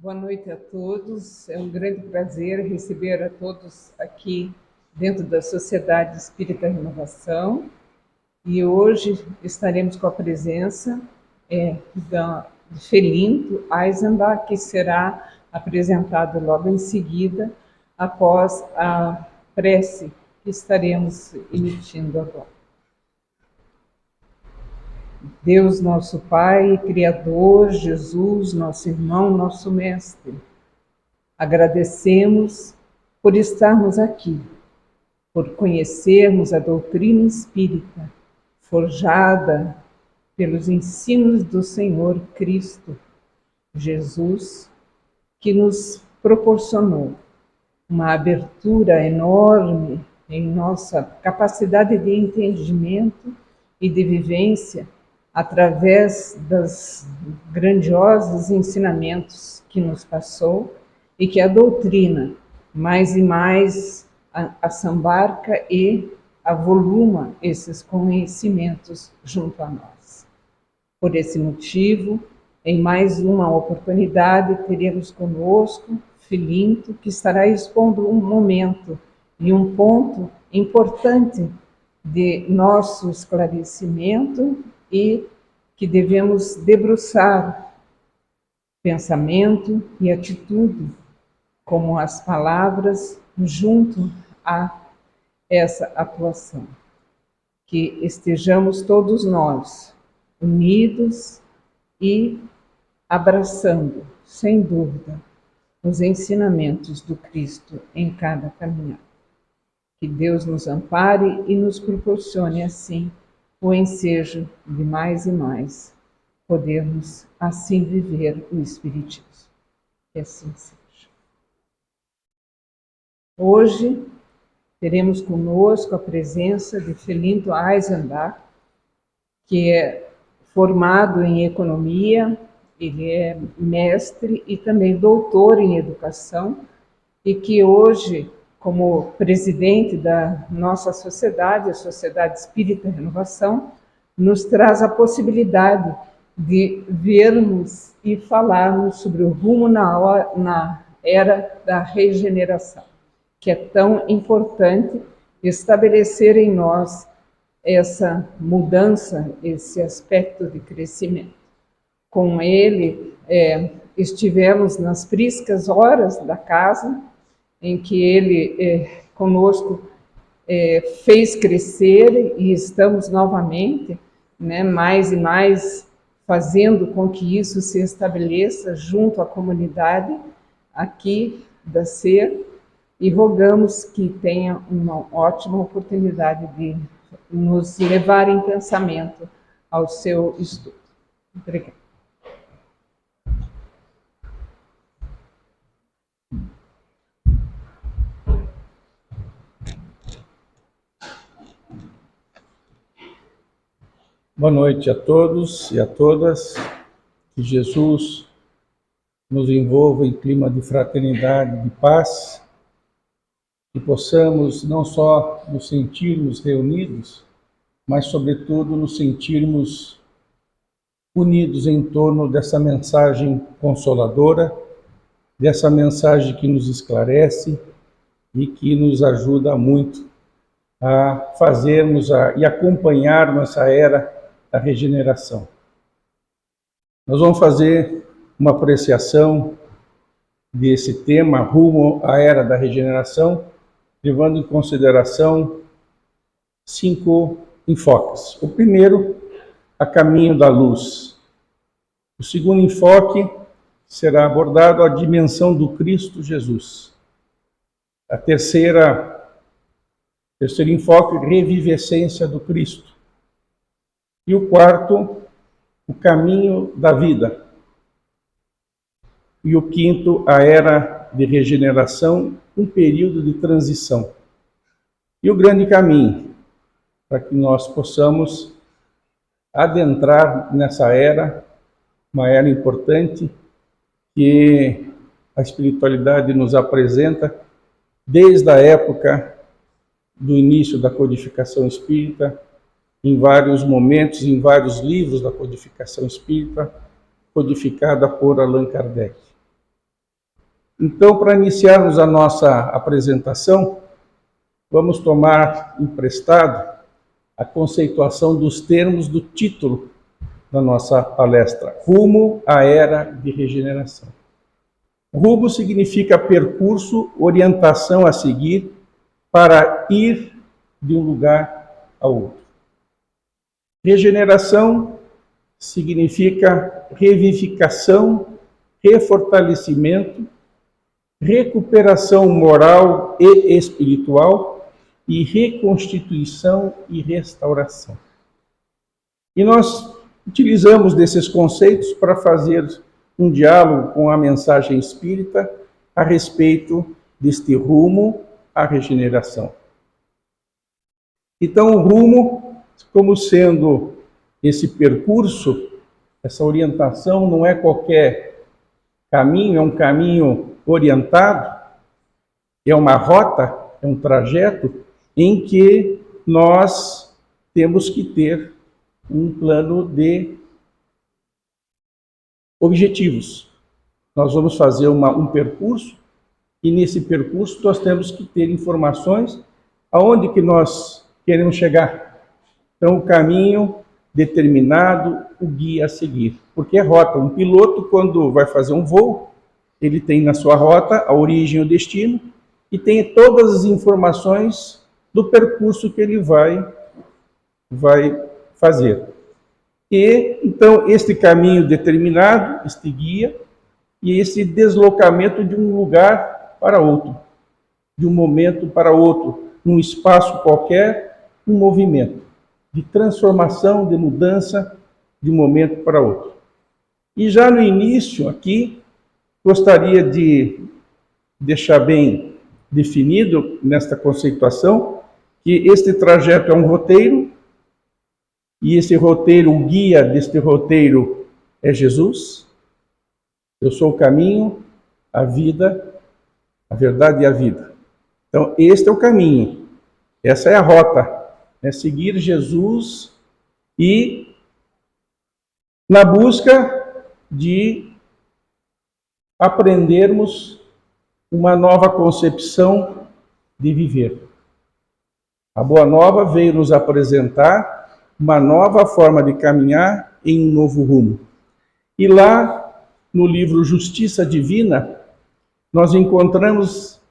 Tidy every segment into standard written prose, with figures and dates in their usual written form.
Boa noite a todos. É um grande prazer receber a todos aqui dentro da Sociedade Espírita Renovação. E hoje estaremos com a presença de Felinto Eisenbach, que será apresentado logo em seguida, após a prece que estaremos emitindo agora. Deus, nosso Pai, Criador, Jesus, nosso irmão, nosso Mestre, agradecemos por estarmos aqui, por conhecermos a doutrina espírita, forjada pelos ensinos do Senhor Cristo Jesus, que nos proporcionou uma abertura enorme em nossa capacidade de entendimento e de vivência através dos grandiosos ensinamentos que nos passou e que a doutrina mais e mais assambarca e avoluma esses conhecimentos junto a nós. Por esse motivo, em mais uma oportunidade, teremos conosco Felinto, que estará expondo um momento e um ponto importante de nosso esclarecimento e que devemos debruçar pensamento e atitude, como as palavras, junto a essa atuação. Que estejamos todos nós unidos e abraçando, sem dúvida, os ensinamentos do Cristo em cada caminhada. Que Deus nos ampare e nos proporcione, assim, o ensejo de mais e mais podermos assim viver o Espiritismo. Que assim seja. Hoje teremos conosco a presença de Felinto Eisenbach, que é formado em economia, ele é mestre e também doutor em educação, e que hoje, como presidente da nossa sociedade, a Sociedade Espírita Renovação, nos traz a possibilidade de vermos e falarmos sobre o rumo na era da regeneração, que é tão importante estabelecer em nós essa mudança, esse aspecto de crescimento. Com ele, estivemos nas priscas horas da casa, em que ele conosco fez crescer, e estamos novamente, mais e mais fazendo com que isso se estabeleça junto à comunidade aqui da SER, e rogamos que tenha uma ótima oportunidade de nos levar em pensamento ao seu estudo. Obrigada. Boa noite a todos e a todas. Que Jesus nos envolva em clima de fraternidade, de paz, que possamos não só nos sentirmos reunidos, mas sobretudo nos sentirmos unidos em torno dessa mensagem consoladora, dessa mensagem que nos esclarece e que nos ajuda muito a fazermos e acompanharmos essa era da regeneração. Nós vamos fazer uma apreciação desse tema, rumo à era da regeneração, levando em consideração 5 enfoques. O primeiro, a caminho da luz. O segundo enfoque será abordado a dimensão do Cristo Jesus. A terceiro enfoque, revivescência do Cristo. E o quarto, o caminho da vida. E o quinto, a era de regeneração, um período de transição. E o grande caminho, para que nós possamos adentrar nessa era, uma era importante, que a espiritualidade nos apresenta desde a época do início da codificação espírita, em vários momentos, em vários livros da codificação espírita, codificada por Allan Kardec. Então, para iniciarmos a nossa apresentação, vamos tomar emprestado a conceituação dos termos do título da nossa palestra, Rumo à Era de Regeneração. Rumo significa percurso, orientação a seguir para ir de um lugar a outro. Regeneração significa revivificação, refortalecimento, recuperação moral e espiritual e reconstituição e restauração. E nós utilizamos desses conceitos para fazer um diálogo com a mensagem espírita a respeito deste rumo à regeneração. Então, o rumo, como sendo esse percurso, essa orientação, não é qualquer caminho, é um caminho orientado, é uma rota, é um trajeto em que nós temos que ter um plano de objetivos. Nós vamos fazer um percurso e nesse percurso nós temos que ter informações aonde que nós queremos chegar. Então, o caminho determinado, o guia a seguir. Porque é rota. Um piloto, quando vai fazer um voo, ele tem na sua rota a origem e o destino e tem todas as informações do percurso que ele vai fazer. E, então, este caminho determinado, este guia, e esse deslocamento de um lugar para outro, de um momento para outro, num espaço qualquer, um movimento de transformação, de mudança, de um momento para outro. E já no início aqui, gostaria de deixar bem definido nesta conceituação que este trajeto é um roteiro, e esse roteiro, o guia deste roteiro é Jesus. Eu sou o caminho, a vida, a verdade e a vida. Então, este é o caminho, essa é a rota, é seguir Jesus e na busca de aprendermos uma nova concepção de viver. A Boa Nova veio nos apresentar uma nova forma de caminhar em um novo rumo. E lá, no livro Justiça Divina, nós encontramos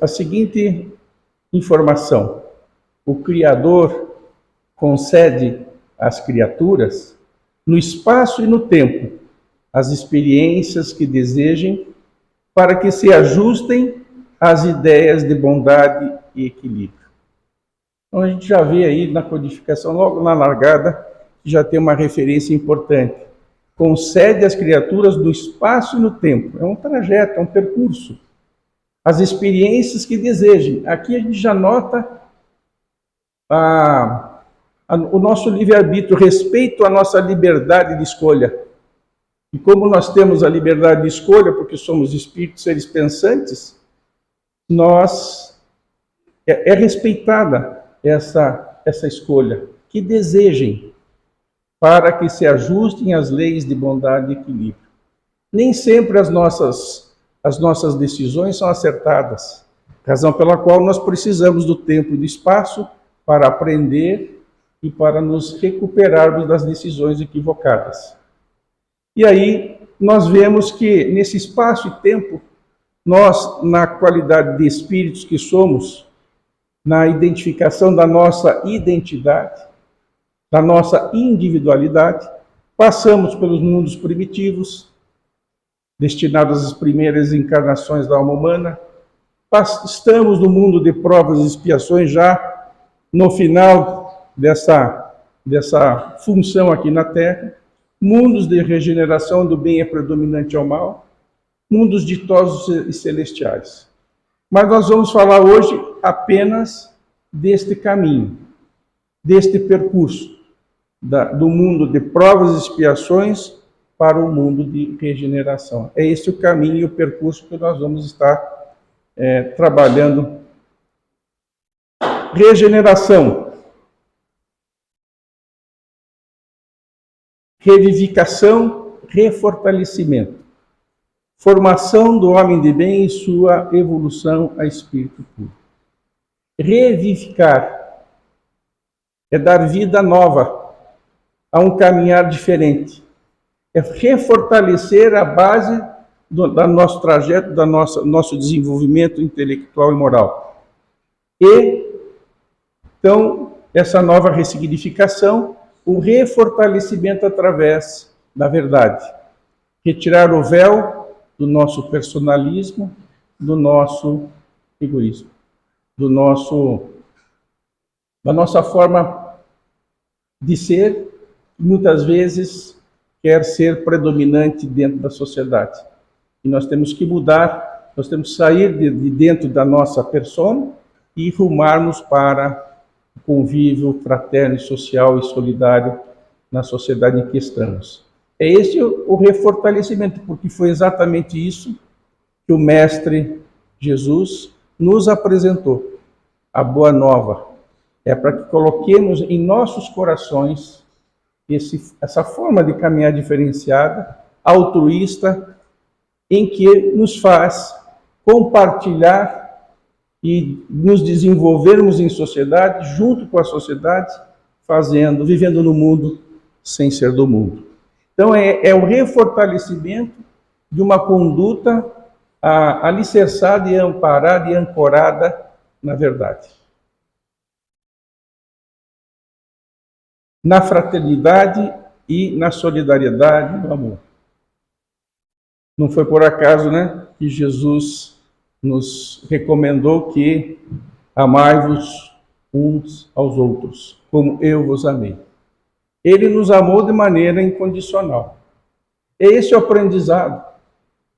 a seguinte informação. O Criador concede às criaturas, no espaço e no tempo, as experiências que desejem, para que se ajustem às ideias de bondade e equilíbrio. Então, a gente já vê aí na codificação, logo na largada, que já tem uma referência importante. Concede às criaturas no espaço e no tempo. É um trajeto, é um percurso. As experiências que desejem. Aqui a gente já nota o nosso livre-arbítrio, respeito à nossa liberdade de escolha. E como nós temos a liberdade de escolha, porque somos espíritos, seres pensantes, é respeitada essa escolha, que desejem, para que se ajustem às leis de bondade e equilíbrio. Nem sempre as nossas decisões são acertadas, razão pela qual nós precisamos do tempo e do espaço para aprender e para nos recuperarmos das decisões equivocadas. E aí nós vemos que nesse espaço e tempo, nós, na qualidade de espíritos que somos, na identificação da nossa identidade, da nossa individualidade, passamos pelos mundos primitivos, destinados às primeiras encarnações da alma humana, estamos no mundo de provas e expiações já no final dessa função aqui na Terra, mundos de regeneração do bem é predominante ao mal, mundos ditosos e celestiais. Mas nós vamos falar hoje apenas deste caminho, deste percurso, do mundo de provas e expiações para o mundo de regeneração. É esse o caminho e o percurso que nós vamos estar trabalhando. Regeneração, revivificação, refortalecimento. formação do homem de bem e sua evolução a espírito puro. Revivificar é dar vida nova a um caminhar diferente. É refortalecer a base do nosso trajeto, do nosso desenvolvimento intelectual e moral. E, então, essa nova ressignificação, o refortalecimento através da verdade. Retirar o véu do nosso personalismo, do nosso egoísmo, da nossa forma de ser, muitas vezes quer ser predominante dentro da sociedade. E nós temos que mudar, nós temos que sair de dentro da nossa persona e rumarmos para o convívio fraterno, social e solidário na sociedade em que estamos. É esse o refortalecimento, porque foi exatamente isso que o Mestre Jesus nos apresentou. A Boa Nova é para que coloquemos em nossos corações essa forma de caminhar diferenciada, altruísta, em que nos faz compartilhar e nos desenvolvermos em sociedade, junto com a sociedade, vivendo no mundo sem ser do mundo. Então é o refortalecimento de uma conduta alicerçada e amparada e ancorada na verdade. Na fraternidade e na solidariedade, no amor. Não foi por acaso, que Jesus nos recomendou que amai-vos uns aos outros, como eu vos amei. Ele nos amou de maneira incondicional. É esse o aprendizado.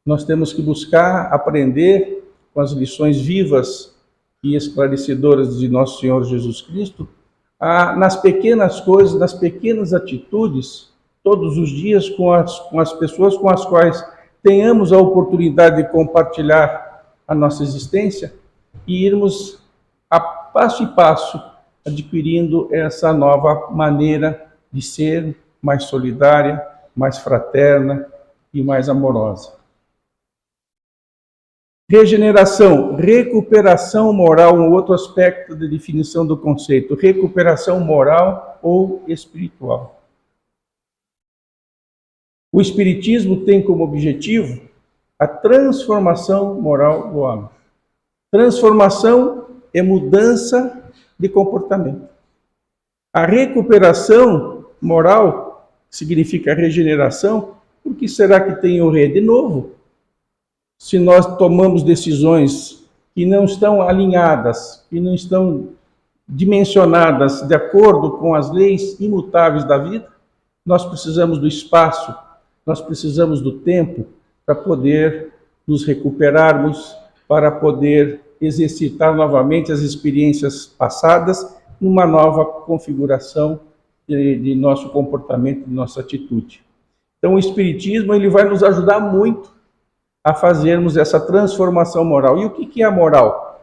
Nós temos que buscar aprender com as lições vivas e esclarecedoras de nosso Senhor Jesus Cristo, nas pequenas coisas, nas pequenas atitudes, todos os dias com as pessoas com as quais tenhamos a oportunidade de compartilhar a nossa existência e irmos a passo e passo adquirindo essa nova maneira de ser mais solidária, mais fraterna e mais amorosa. Regeneração, recuperação moral, um outro aspecto da definição do conceito, recuperação moral ou espiritual. O Espiritismo tem como objetivo a transformação moral do homem. Transformação é mudança de comportamento. A recuperação moral significa regeneração. Por que será que tem o de novo? Se nós tomamos decisões que não estão alinhadas, que não estão dimensionadas de acordo com as leis imutáveis da vida, nós precisamos do espaço, nós precisamos do tempo para poder nos recuperarmos, para poder exercitar novamente as experiências passadas numa nova configuração de nosso comportamento, de nossa atitude. Então o Espiritismo ele vai nos ajudar muito a fazermos essa transformação moral. E o que é a moral?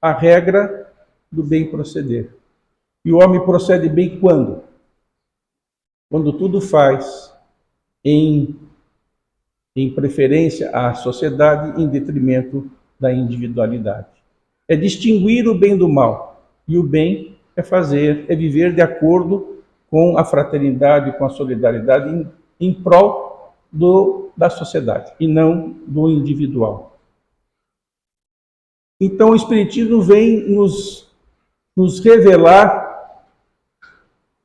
A regra do bem proceder. E o homem procede bem quando? Quando tudo faz em preferência à sociedade, em detrimento da individualidade. É distinguir o bem do mal. E o bem é viver de acordo com a fraternidade, com a solidariedade, em prol da sociedade, e não do individual. Então o Espiritismo vem nos revelar,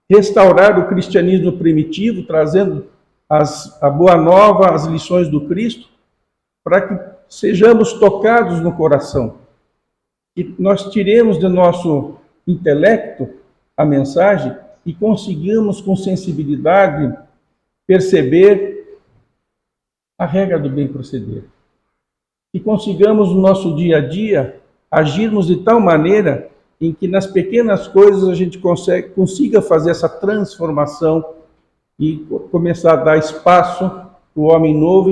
restaurar o cristianismo primitivo, trazendo a boa nova, as lições do Cristo, para que sejamos tocados no coração, e nós tiremos do nosso intelecto a mensagem e conseguimos com sensibilidade perceber a regra do bem proceder. E consigamos no nosso dia a dia agirmos de tal maneira em que nas pequenas coisas a gente consiga fazer essa transformação e começar a dar espaço para o homem novo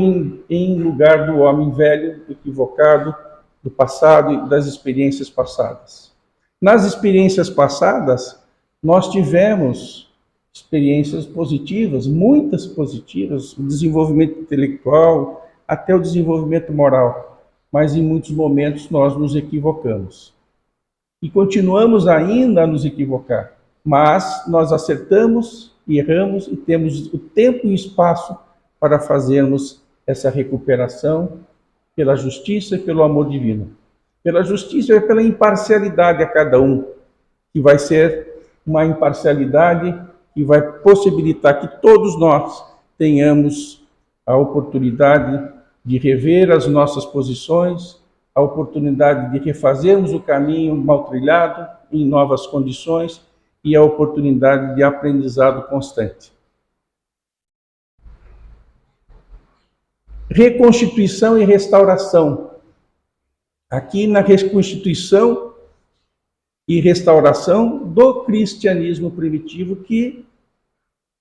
em lugar do homem velho, equivocado, do passado e das experiências passadas. Nas experiências passadas, nós tivemos experiências positivas, muitas positivas, o desenvolvimento intelectual, até o desenvolvimento moral, mas em muitos momentos nós nos equivocamos. E continuamos ainda a nos equivocar, mas nós acertamos e erramos e temos o tempo e o espaço para fazermos essa recuperação pela justiça e pelo amor divino. Pela justiça e pela imparcialidade a cada um, que vai ser uma imparcialidade que vai possibilitar que todos nós tenhamos a oportunidade de rever as nossas posições, a oportunidade de refazermos o caminho mal trilhado em novas condições e a oportunidade de aprendizado constante. Reconstituição e restauração. Aqui na reconstituição e restauração do cristianismo primitivo, que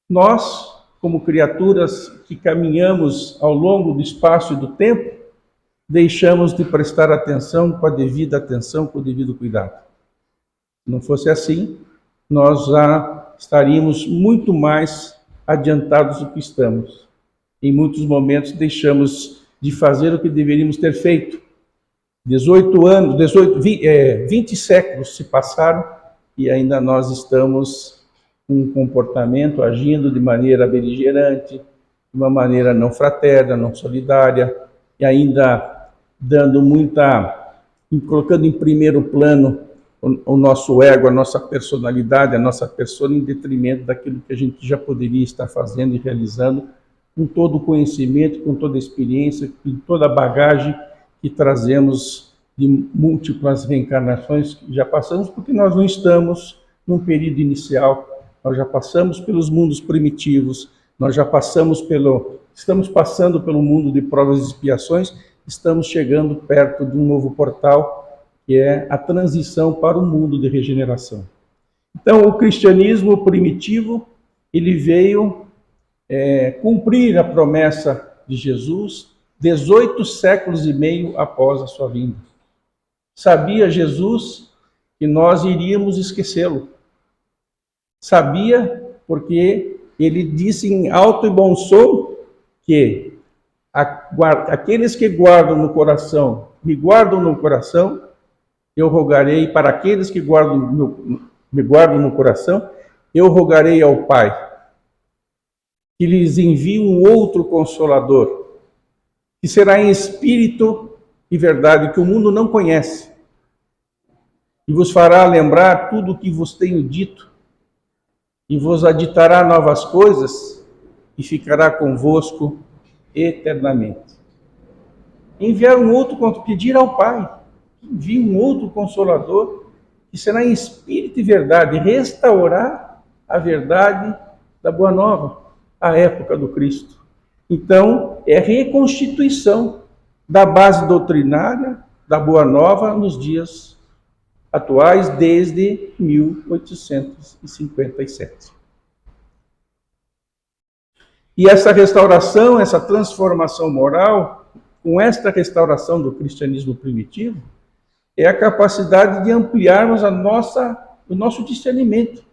nós, como criaturas que caminhamos ao longo do espaço e do tempo, deixamos de prestar atenção com a devida atenção, com o devido cuidado. Se não fosse assim, nós já estaríamos muito mais adiantados do que estamos. Em muitos momentos deixamos de fazer o que deveríamos ter feito. 20 séculos se passaram e ainda nós estamos com um comportamento agindo de maneira beligerante, de uma maneira não fraterna, não solidária, e ainda colocando em primeiro plano o nosso ego, a nossa personalidade, a nossa persona, em detrimento daquilo que a gente já poderia estar fazendo e realizando, com todo o conhecimento, com toda a experiência, com toda a bagagem que trazemos de múltiplas reencarnações que já passamos, porque nós não estamos num período inicial, nós já passamos pelos mundos primitivos, nós já estamos passando pelo mundo de provas e expiações, estamos chegando perto de um novo portal, que é a transição para o mundo de regeneração. Então, o cristianismo primitivo, ele veio cumprir a promessa de Jesus 18 séculos e meio após a sua vinda. Sabia Jesus que nós iríamos esquecê-lo. Sabia porque ele disse em alto e bom som que aqueles que guardam no coração, me guardam no coração, eu rogarei para aqueles que me guardam no coração, eu rogarei ao Pai que lhes envie um outro Consolador, que será em espírito e verdade, que o mundo não conhece, e vos fará lembrar tudo o que vos tenho dito, e vos aditará novas coisas, e ficará convosco eternamente. Enviar um outro, pedir ao Pai, que envie um outro Consolador, que será em espírito e verdade, restaurar a verdade da Boa Nova, a época do Cristo. Então, é reconstituição da base doutrinária da Boa Nova nos dias atuais, desde 1857. E essa restauração, essa transformação moral, com esta restauração do cristianismo primitivo, é a capacidade de ampliarmos o nosso discernimento.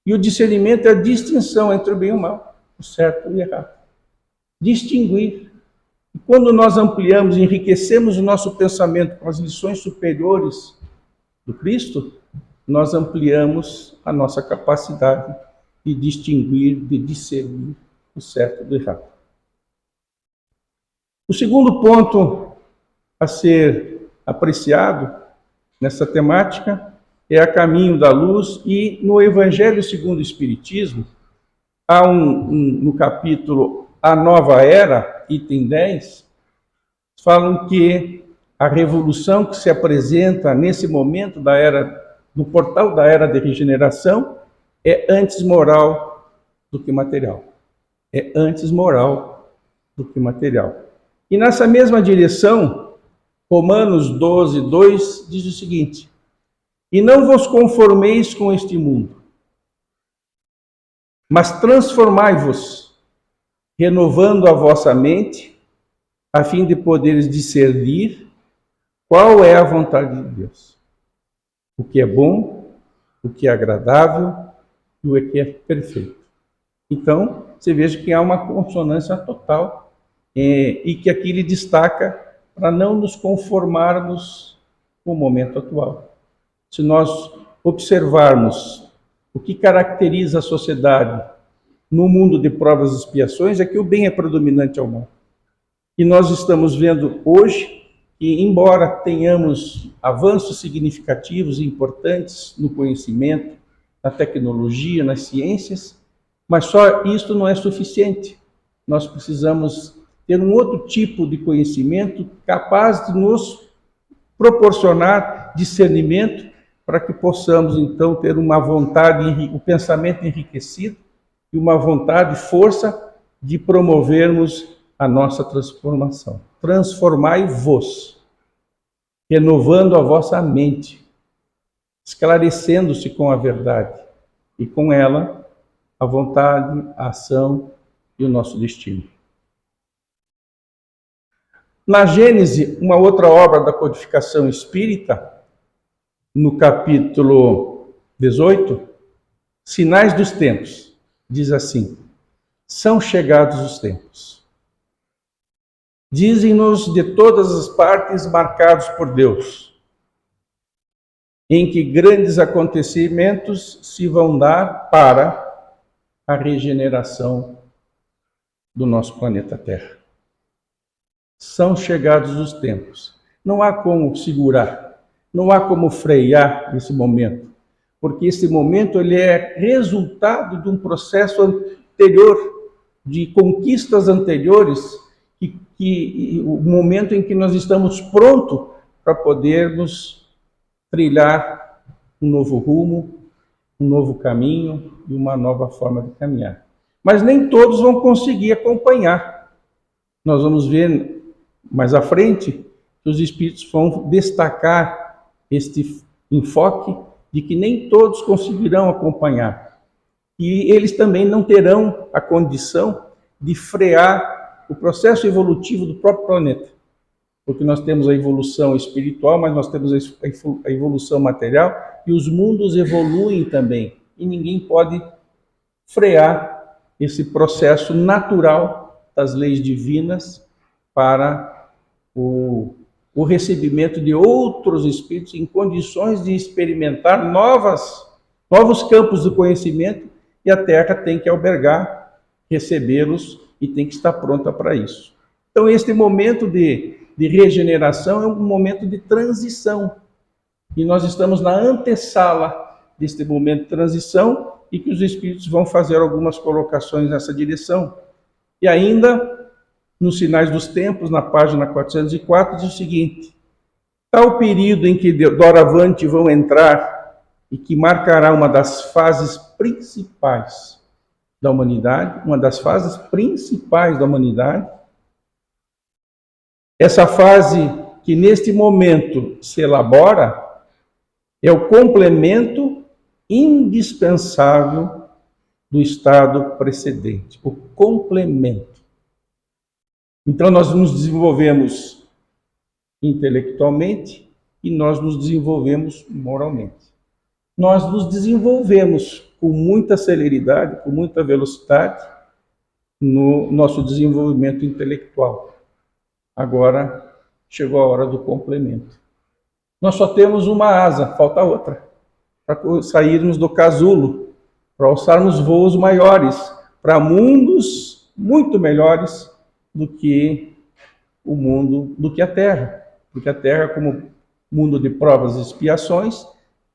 E o discernimento é a distinção entre o bem e o mal, o certo e o errado. Distinguir. E quando nós ampliamos e enriquecemos o nosso pensamento com as lições superiores do Cristo, nós ampliamos a nossa capacidade de distinguir, de discernir o certo do errado. O segundo ponto a ser apreciado nessa temática é a caminho da luz, e no Evangelho segundo o Espiritismo, há no capítulo A Nova Era, item 10, falam que a revolução que se apresenta nesse momento no portal da era de regeneração é antes moral do que material. É antes moral do que material. E nessa mesma direção, Romanos 12, 2 diz o seguinte: e não vos conformeis com este mundo, mas transformai-vos, renovando a vossa mente, a fim de poderes discernir qual é a vontade de Deus, o que é bom, o que é agradável e o que é perfeito. Então, você veja que há uma consonância total e que aqui ele destaca para não nos conformarmos com o momento atual. Se nós observarmos o que caracteriza a sociedade no mundo de provas e expiações, é que o bem é predominante ao mal. E nós estamos vendo hoje que, embora tenhamos avanços significativos e importantes no conhecimento, na tecnologia, nas ciências, mas só isso não é suficiente. Nós precisamos ter um outro tipo de conhecimento capaz de nos proporcionar discernimento para que possamos, então, ter uma vontade, o pensamento enriquecido e uma vontade, força de promovermos a nossa transformação. Transformai-vos, renovando a vossa mente, esclarecendo-se com a verdade e com ela a vontade, a ação e o nosso destino. Na Gênese, uma outra obra da codificação espírita, no capítulo 18, Sinais dos Tempos, diz assim: são chegados os tempos. Dizem-nos de todas as partes marcados por Deus, em que grandes acontecimentos se vão dar para a regeneração do nosso planeta Terra. São chegados os tempos. Não há como segurar, não há como frear esse momento, porque esse momento ele é resultado de um processo anterior, de conquistas anteriores, o momento em que nós estamos prontos para podermos trilhar um novo rumo, um novo caminho e uma nova forma de caminhar. Mas nem todos vão conseguir acompanhar. Nós vamos ver mais à frente que os espíritos vão destacar este enfoque de que nem todos conseguirão acompanhar. E eles também não terão a condição de frear o processo evolutivo do próprio planeta. Porque nós temos a evolução espiritual, mas nós temos a evolução material, e os mundos evoluem também. E ninguém pode frear esse processo natural das leis divinas para o recebimento de outros espíritos em condições de experimentar novos campos do conhecimento, e a Terra tem que albergar, recebê-los e tem que estar pronta para isso. Então, este momento de regeneração é um momento de transição. E nós estamos na antessala deste momento de transição e que os espíritos vão fazer algumas colocações nessa direção. E ainda, nos Sinais dos Tempos, na página 404, diz o seguinte: tal período em que doravante vão entrar e que marcará uma das fases principais da humanidade, essa fase que neste momento se elabora é o complemento indispensável do estado precedente, o complemento. Então nós nos desenvolvemos intelectualmente e nós nos desenvolvemos moralmente. Nós nos desenvolvemos com muita celeridade, com muita velocidade no nosso desenvolvimento intelectual. Agora chegou a hora do complemento. Nós só temos uma asa, falta outra, para sairmos do casulo, para alçarmos voos maiores, para mundos muito melhores do que o mundo, do que a Terra. Porque a Terra, como mundo de provas e expiações,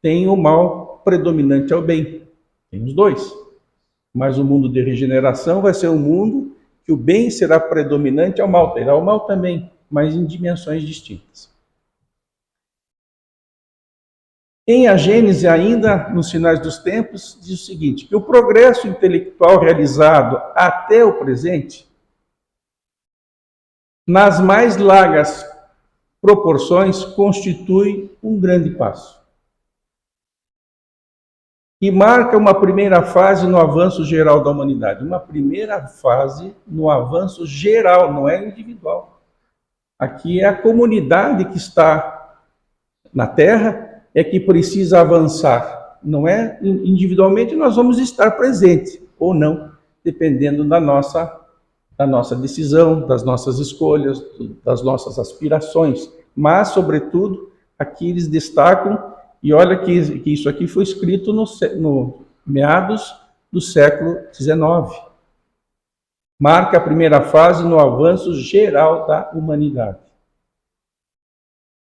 tem o mal predominante ao bem. Tem os dois. Mas o mundo de regeneração vai ser um mundo que o bem será predominante ao mal. Terá o mal também, mas em dimensões distintas. Em A Gênese, ainda nos Sinais dos Tempos, diz o seguinte: que o progresso intelectual realizado até o presente, nas mais largas proporções, constitui um grande passo. E marca uma primeira fase no avanço geral da humanidade. Uma primeira fase no avanço geral, não é individual. Aqui é a comunidade que está na Terra, é que precisa avançar. Não é individualmente, nós vamos estar presentes, ou não, dependendo da nossa da nossa decisão, das nossas escolhas, das nossas aspirações. Mas, sobretudo, aqui eles destacam, e olha que isso aqui foi escrito no meados do século XIX. Marca a primeira fase no avanço geral da humanidade.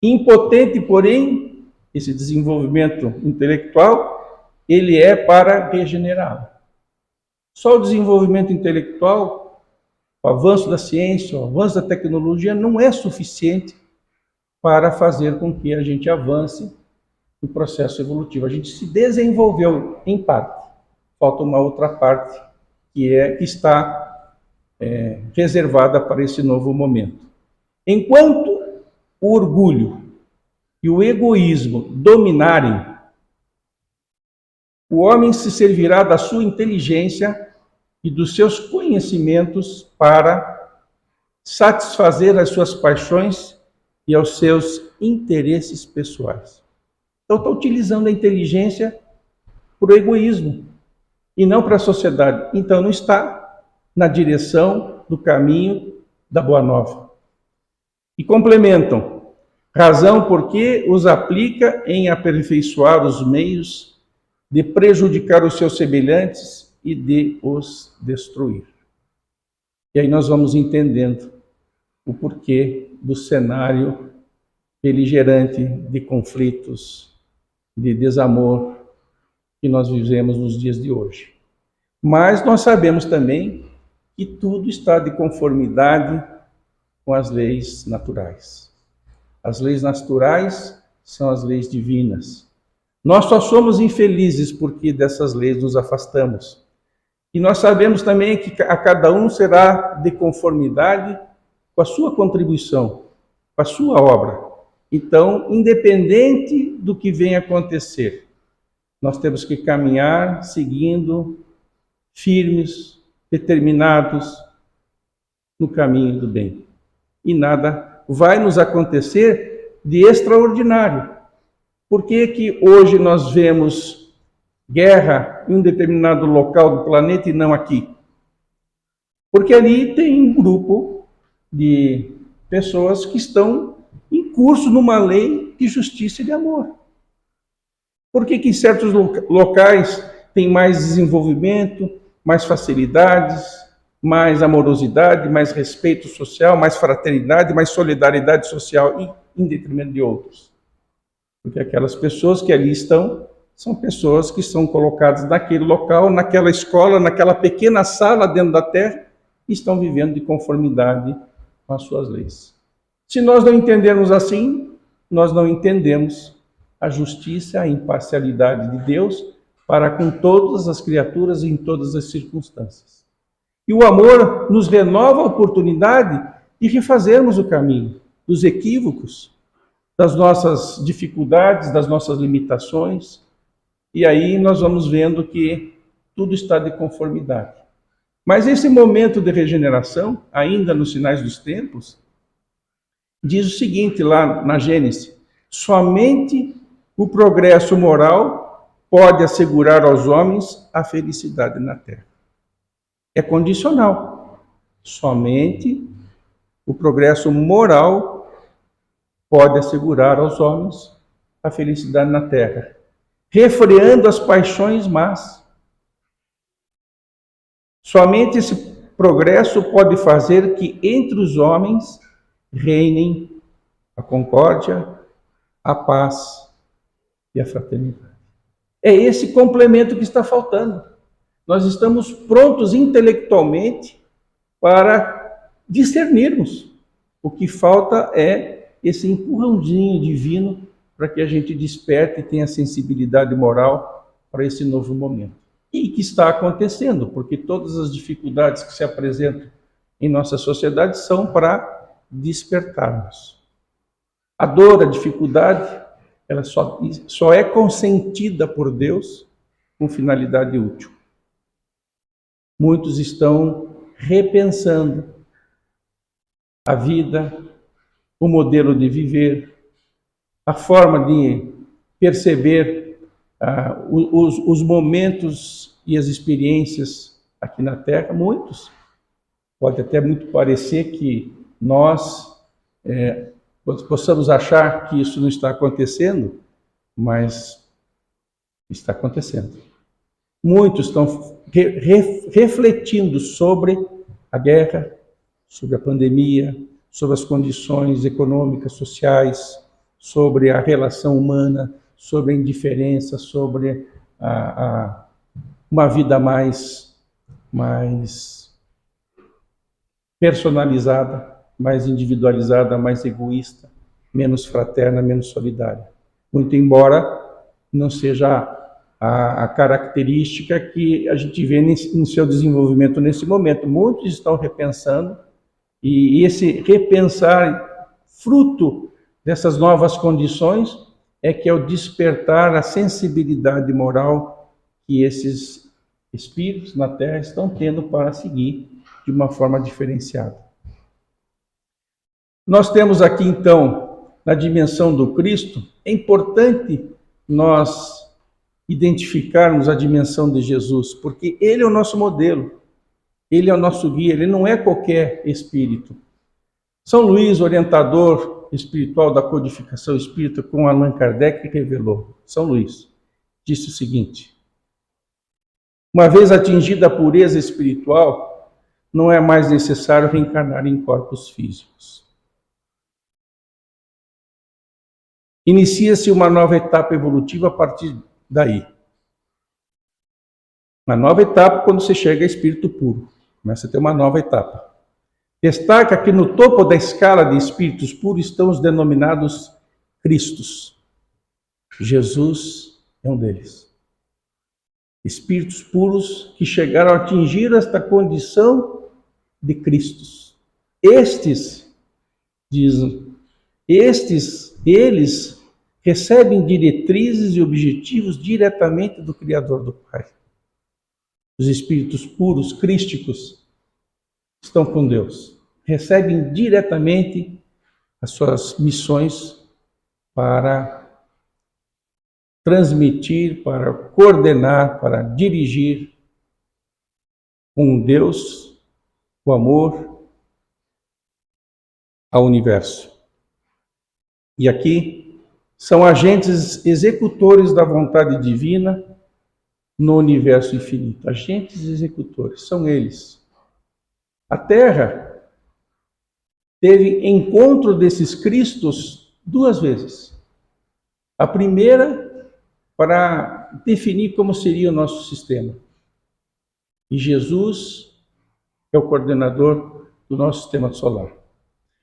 Impotente, porém, esse desenvolvimento intelectual, ele é para regenerá-lo. Só o desenvolvimento intelectual, o avanço da ciência, o avanço da tecnologia, não é suficiente para fazer com que a gente avance no processo evolutivo. A gente se desenvolveu em parte. Falta uma outra parte que está reservada para esse novo momento. Enquanto o orgulho e o egoísmo dominarem, o homem se servirá da sua inteligência e dos seus conhecimentos para satisfazer as suas paixões e aos seus interesses pessoais. Então, está utilizando a inteligência para o egoísmo e não para a sociedade. Então, não está na direção do caminho da Boa Nova. E complementam, razão porque os aplica em aperfeiçoar os meios de prejudicar os seus semelhantes e de os destruir. E aí nós vamos entendendo o porquê do cenário beligerante de conflitos, de desamor que nós vivemos nos dias de hoje. Mas nós sabemos também que tudo está de conformidade com as leis naturais. As leis naturais são as leis divinas. Nós só somos infelizes porque dessas leis nos afastamos. E nós sabemos também que a cada um será de conformidade com a sua contribuição, com a sua obra. Então, independente do que venha acontecer, nós temos que caminhar seguindo firmes, determinados no caminho do bem. E nada vai nos acontecer de extraordinário. Por que que hoje nós vemos guerra em um determinado local do planeta e não aqui? Porque ali tem um grupo de pessoas que estão em curso numa lei de justiça e de amor. Por que que em certos locais tem mais desenvolvimento, mais facilidades, mais amorosidade, mais respeito social, mais fraternidade, mais solidariedade social, em detrimento de outros? Porque aquelas pessoas que ali estão, são pessoas que são colocadas naquele local, naquela escola, naquela pequena sala dentro da terra, e estão vivendo de conformidade com as suas leis. Se nós não entendermos assim, nós não entendemos a justiça, a imparcialidade de Deus para com todas as criaturas em todas as circunstâncias. E o amor nos renova a oportunidade de refazermos o caminho dos equívocos, das nossas dificuldades, das nossas limitações. E aí nós vamos vendo que tudo está de conformidade. Mas esse momento de regeneração, ainda nos sinais dos tempos, diz o seguinte lá na Gênesis: somente o progresso moral pode assegurar aos homens a felicidade na terra. É condicional. Somente o progresso moral pode assegurar aos homens a felicidade na terra, refreando as paixões más. Somente esse progresso pode fazer que entre os homens reinem a concórdia, a paz e a fraternidade. É esse complemento que está faltando. Nós estamos prontos intelectualmente para discernirmos. O que falta é esse empurrãozinho divino para que a gente desperte e tenha sensibilidade moral para esse novo momento. E que está acontecendo, porque todas as dificuldades que se apresentam em nossa sociedade são para despertarmos. A dor, a dificuldade, ela só é consentida por Deus com finalidade útil. Muitos estão repensando a vida, o modelo de viver, a forma de perceber os momentos e as experiências aqui na Terra. Muitos Pode até muito parecer que nós possamos achar que isso não está acontecendo, mas está acontecendo. Muitos estão refletindo sobre a guerra, sobre a pandemia, sobre as condições econômicas, sociais, sobre a relação humana, sobre a indiferença, sobre uma vida mais personalizada, mais individualizada, mais egoísta, menos fraterna, menos solidária. Muito embora não seja a característica que a gente vê em seu desenvolvimento nesse momento. Muitos estão repensando, e esse repensar, fruto dessas novas condições, é que é o despertar a sensibilidade moral que esses espíritos na Terra estão tendo para seguir de uma forma diferenciada. Nós temos aqui, então, na dimensão do Cristo, é importante nós identificarmos a dimensão de Jesus, porque Ele é o nosso modelo, Ele é o nosso guia, Ele não é qualquer espírito. São Luís, orientador espiritual da codificação espírita, com Allan Kardec, revelou. São Luís disse o seguinte: uma vez atingida a pureza espiritual, não é mais necessário reencarnar em corpos físicos. Inicia-se uma nova etapa evolutiva a partir daí. Uma nova etapa quando você chega a espírito puro. Começa a ter uma nova etapa. Destaca que no topo da escala de espíritos puros estão os denominados Cristos. Jesus é um deles. Espíritos puros que chegaram a atingir esta condição de Cristos. Estes, dizem, eles recebem diretrizes e objetivos diretamente do Criador, do Pai. Os espíritos puros, crísticos, estão com Deus. Recebem diretamente as suas missões para transmitir, para coordenar, para dirigir com Deus, o amor ao universo. E aqui são agentes executores da vontade divina no universo infinito. Agentes executores, são eles. A Terra teve encontro desses Cristos 2 vezes. A primeira, para definir como seria o nosso sistema. E Jesus é o coordenador do nosso sistema solar.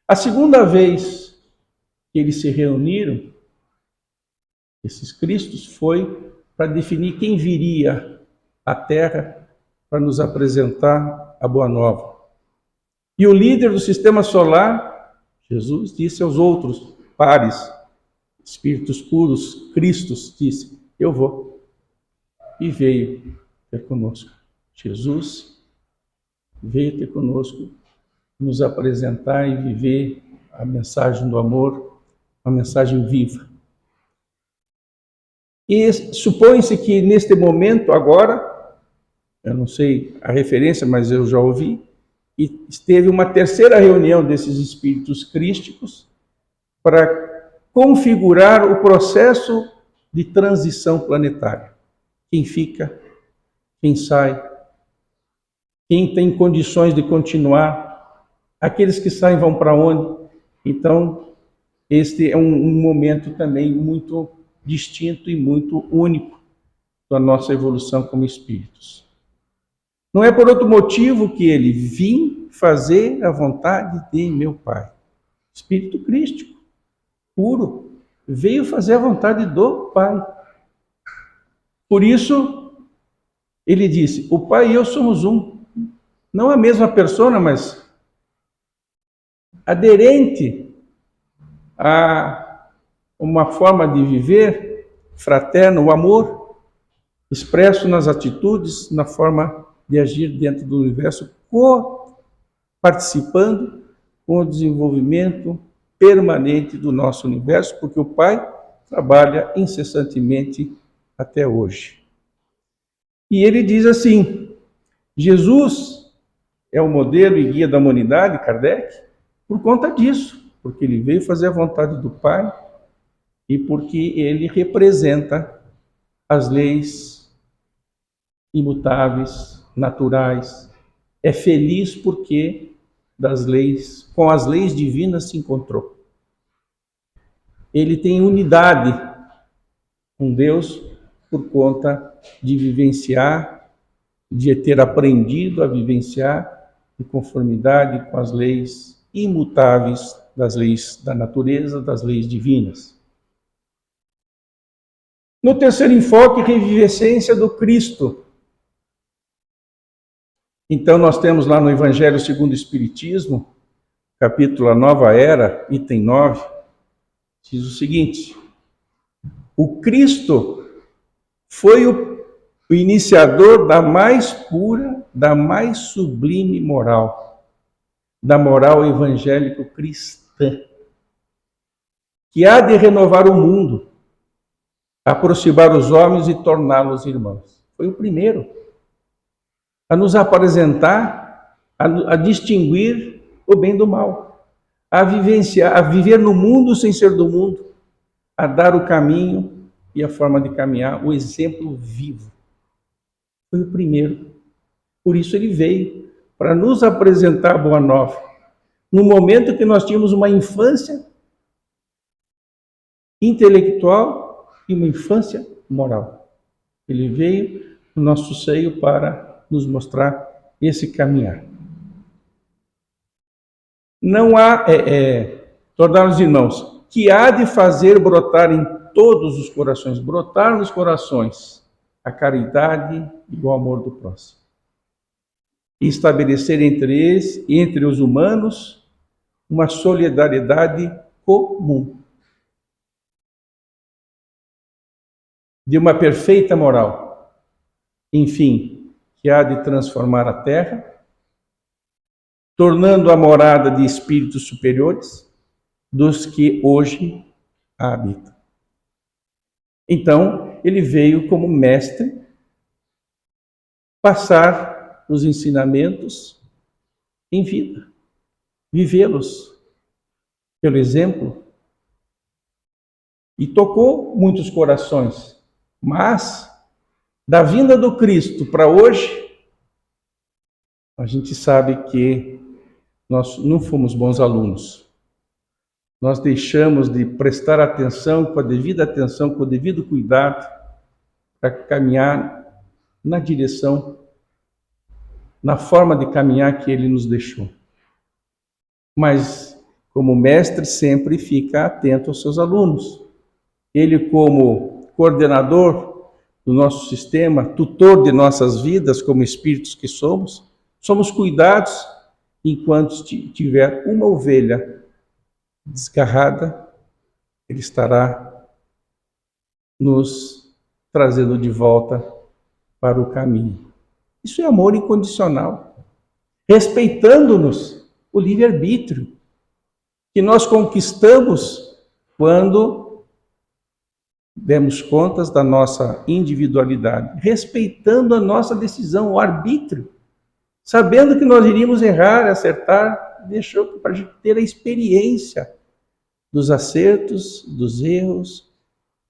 A segunda vez que eles se reuniram, esses Cristos, foi para definir quem viria à Terra para nos apresentar a Boa Nova. E o líder do sistema solar, Jesus, disse aos outros pares, espíritos puros, Cristos, disse: eu vou. E veio ter conosco. Jesus veio ter conosco, nos apresentar e viver a mensagem do amor, uma mensagem viva. E supõe-se que neste momento agora, eu não sei a referência, mas eu já ouvi, e teve uma terceira reunião desses espíritos crísticos para configurar o processo de transição planetária. Quem fica, quem sai, quem tem condições de continuar, aqueles que saem vão para onde. Então, este é um momento também muito distinto e muito único da nossa evolução como espíritos. Não é por outro motivo que ele vim fazer a vontade de meu Pai. Espírito crístico, puro, veio fazer a vontade do Pai. Por isso, ele disse: o Pai e eu somos um. Não a mesma persona, mas aderente a uma forma de viver fraterna, o amor expresso nas atitudes, na forma de agir dentro do universo, participando com o desenvolvimento permanente do nosso universo, porque o Pai trabalha incessantemente até hoje. E ele diz assim: Jesus é o modelo e guia da humanidade, Kardec, por conta disso, porque ele veio fazer a vontade do Pai e porque ele representa as leis imutáveis, naturais. É feliz porque com as leis divinas se encontrou. Ele tem unidade com Deus por conta de vivenciar, de ter aprendido a vivenciar em conformidade com as leis imutáveis das leis da natureza, das leis divinas. No terceiro enfoque, revivescência do Cristo. Então nós temos lá no Evangelho segundo o Espiritismo, capítulo A Nova Era, item 9, diz o seguinte: o Cristo foi o iniciador da mais pura, da mais sublime moral, da moral evangélico-cristã, que há de renovar o mundo, aproximar os homens e torná-los irmãos. Foi o primeiro a nos apresentar, a distinguir o bem do mal, a vivenciar, a viver no mundo sem ser do mundo, a dar o caminho e a forma de caminhar, o exemplo vivo. Foi o primeiro. Por isso ele veio, para nos apresentar a Boa Nova. No momento que nós tínhamos uma infância intelectual e uma infância moral. Ele veio no nosso seio para nos mostrar esse caminhar. Não há, tornar-nos irmãos, que há de fazer brotar em todos os corações, brotar nos corações, a caridade e o amor do próximo. E estabelecer entre os humanos, uma solidariedade comum. De uma perfeita moral. Enfim, que há de transformar a terra, tornando a morada de espíritos superiores dos que hoje a habitam. Então, ele veio como mestre passar os ensinamentos em vida, vivê-los pelo exemplo, e tocou muitos corações, mas da vinda do Cristo para hoje, a gente sabe que nós não fomos bons alunos. Nós deixamos de prestar atenção, com a devida atenção, com o devido cuidado, para caminhar na direção, na forma de caminhar que ele nos deixou. Mas, como mestre, sempre fica atento aos seus alunos. Ele, como coordenador do nosso sistema, tutor de nossas vidas, como espíritos que somos cuidados enquanto tiver uma ovelha desgarrada, ele estará nos trazendo de volta para o caminho. Isso é amor incondicional, respeitando-nos o livre-arbítrio que nós conquistamos quando demos contas da nossa individualidade, respeitando a nossa decisão, o arbítrio, sabendo que nós iríamos errar, acertar, deixou para a gente ter a experiência dos acertos, dos erros,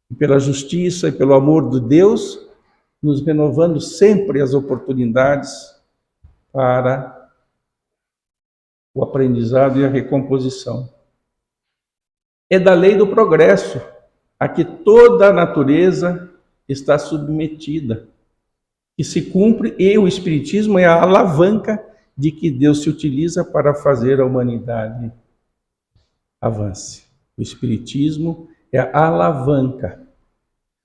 e pela justiça e pelo amor de Deus, nos renovando sempre as oportunidades para o aprendizado e a recomposição. É da lei do progresso a que toda a natureza está submetida, que se cumpre, e o Espiritismo é a alavanca de que Deus se utiliza para fazer a humanidade avance. O Espiritismo é a alavanca.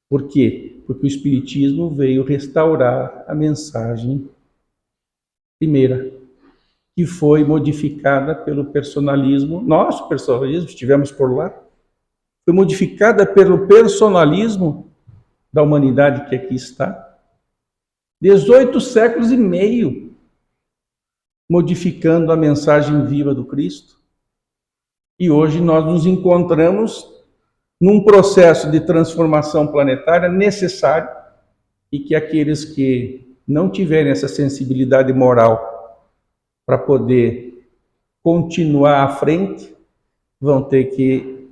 Por quê? Porque o Espiritismo veio restaurar a mensagem primeira, que foi modificada pelo personalismo, nosso personalismo, estivemos por lá, foi modificada pelo personalismo da humanidade que aqui está. 18 séculos e meio modificando a mensagem viva do Cristo. E hoje nós nos encontramos num processo de transformação planetária necessário e que aqueles que não tiverem essa sensibilidade moral para poder continuar à frente, vão ter que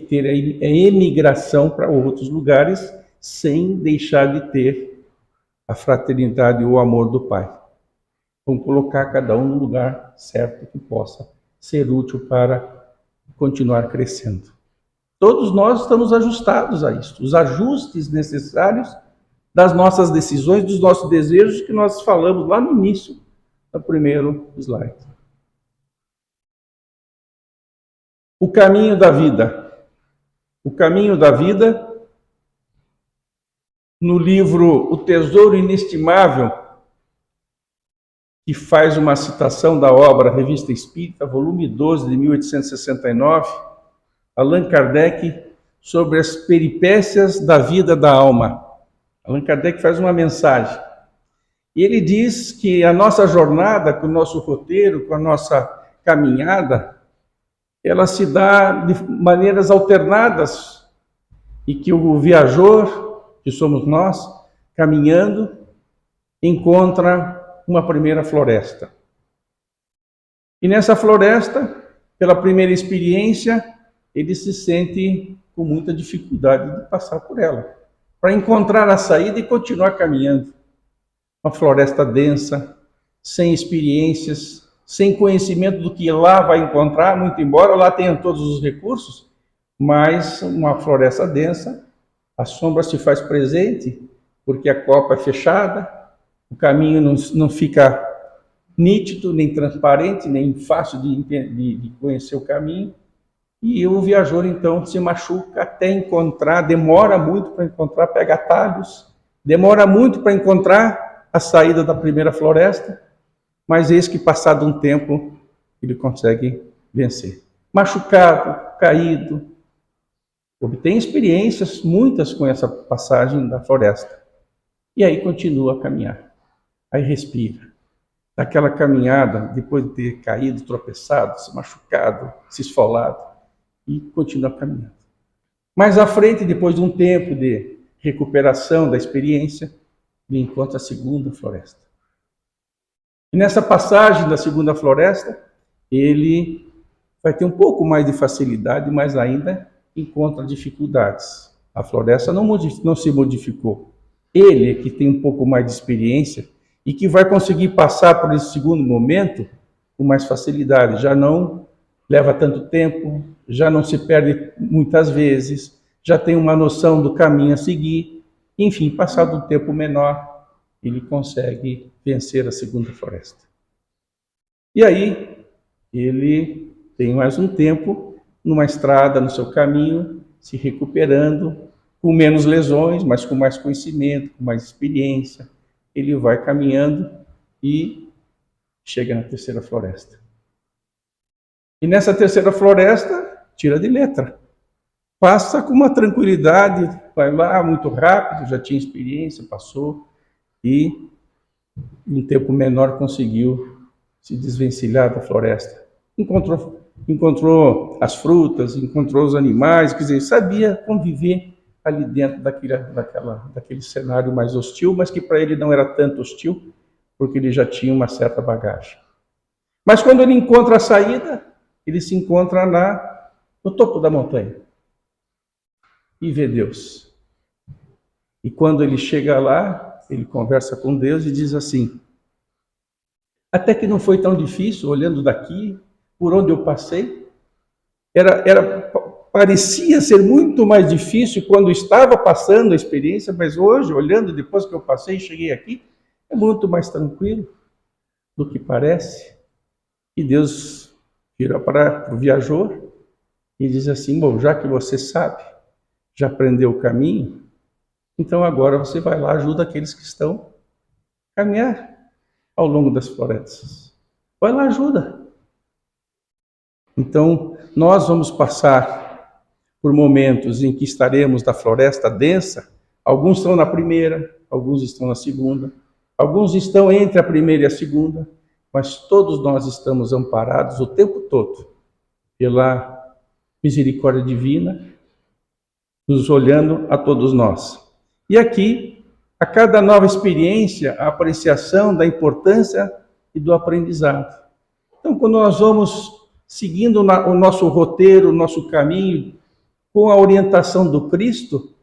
ter a emigração para outros lugares, sem deixar de ter a fraternidade e o amor do Pai. Vamos colocar cada um no lugar certo que possa ser útil para continuar crescendo. Todos nós estamos ajustados a isso, os ajustes necessários das nossas decisões, dos nossos desejos, que nós falamos lá no início do primeiro slide. O caminho da vida. O caminho da vida, no livro O Tesouro Inestimável, que faz uma citação da obra Revista Espírita, volume 12, de 1869, Allan Kardec, sobre as peripécias da vida da alma. Allan Kardec faz uma mensagem. E ele diz que a nossa jornada, com o nosso roteiro, com a nossa caminhada, ela se dá de maneiras alternadas, e que o viajor, que somos nós, caminhando, encontra uma primeira floresta. E nessa floresta, pela primeira experiência, ele se sente com muita dificuldade de passar por ela, para encontrar a saída e continuar caminhando. Uma floresta densa, sem experiências, sem conhecimento do que lá vai encontrar, muito embora lá tenha todos os recursos, mas uma floresta densa, a sombra se faz presente, porque a copa é fechada, o caminho não fica nítido, nem transparente, nem fácil de conhecer o caminho. E o viajor, então, se machuca até encontrar, demora muito para encontrar, pega atalhos, demora muito para encontrar a saída da primeira floresta, mas eis que, passado um tempo, ele consegue vencer. Machucado, caído, obtém experiências, muitas com essa passagem da floresta. E aí continua a caminhar. Aí respira. Daquela caminhada, depois de ter caído, tropeçado, se machucado, se esfolado, e continua caminhando. Mais à frente, depois de um tempo de recuperação da experiência, ele encontra a segunda floresta. E nessa passagem da segunda floresta, ele vai ter um pouco mais de facilidade, mas ainda encontra dificuldades. A floresta não se modificou. Ele é que tem um pouco mais de experiência e que vai conseguir passar por esse segundo momento com mais facilidade. Já não leva tanto tempo, já não se perde muitas vezes, já tem uma noção do caminho a seguir. Enfim, passado um tempo menor, ele consegue vencer a segunda floresta. E aí, ele tem mais um tempo numa estrada, no seu caminho, se recuperando, com menos lesões, mas com mais conhecimento, com mais experiência. Ele vai caminhando e chega na terceira floresta. E nessa terceira floresta, tira de letra. Passa com uma tranquilidade, vai lá muito rápido, já tinha experiência, passou, e em um tempo menor conseguiu se desvencilhar da floresta. Encontrou as frutas, encontrou os animais, quer dizer, sabia conviver ali dentro daquele cenário mais hostil, mas que para ele não era tanto hostil, porque ele já tinha uma certa bagagem. Mas quando ele encontra a saída, ele se encontra no topo da montanha e vê Deus. E quando ele chega lá, ele conversa com Deus e diz assim: até que não foi tão difícil, olhando daqui, por onde eu passei, parecia ser muito mais difícil quando estava passando a experiência, mas hoje, olhando depois que eu passei e cheguei aqui, é muito mais tranquilo do que parece. E Deus vira para o viajor e diz assim: bom, já que você sabe, já aprendeu o caminho, então agora você vai lá, ajuda aqueles que estão a caminhar ao longo das florestas. Vai lá, ajuda. Então, nós vamos passar por momentos em que estaremos na floresta densa. Alguns estão na primeira, alguns estão na segunda, alguns estão entre a primeira e a segunda, mas todos nós estamos amparados o tempo todo pela misericórdia divina, nos olhando a todos nós. E aqui A cada nova experiência, a apreciação da importância e do aprendizado. Então, quando nós vamos seguindo o nosso roteiro, o nosso caminho, com a orientação do Cristo,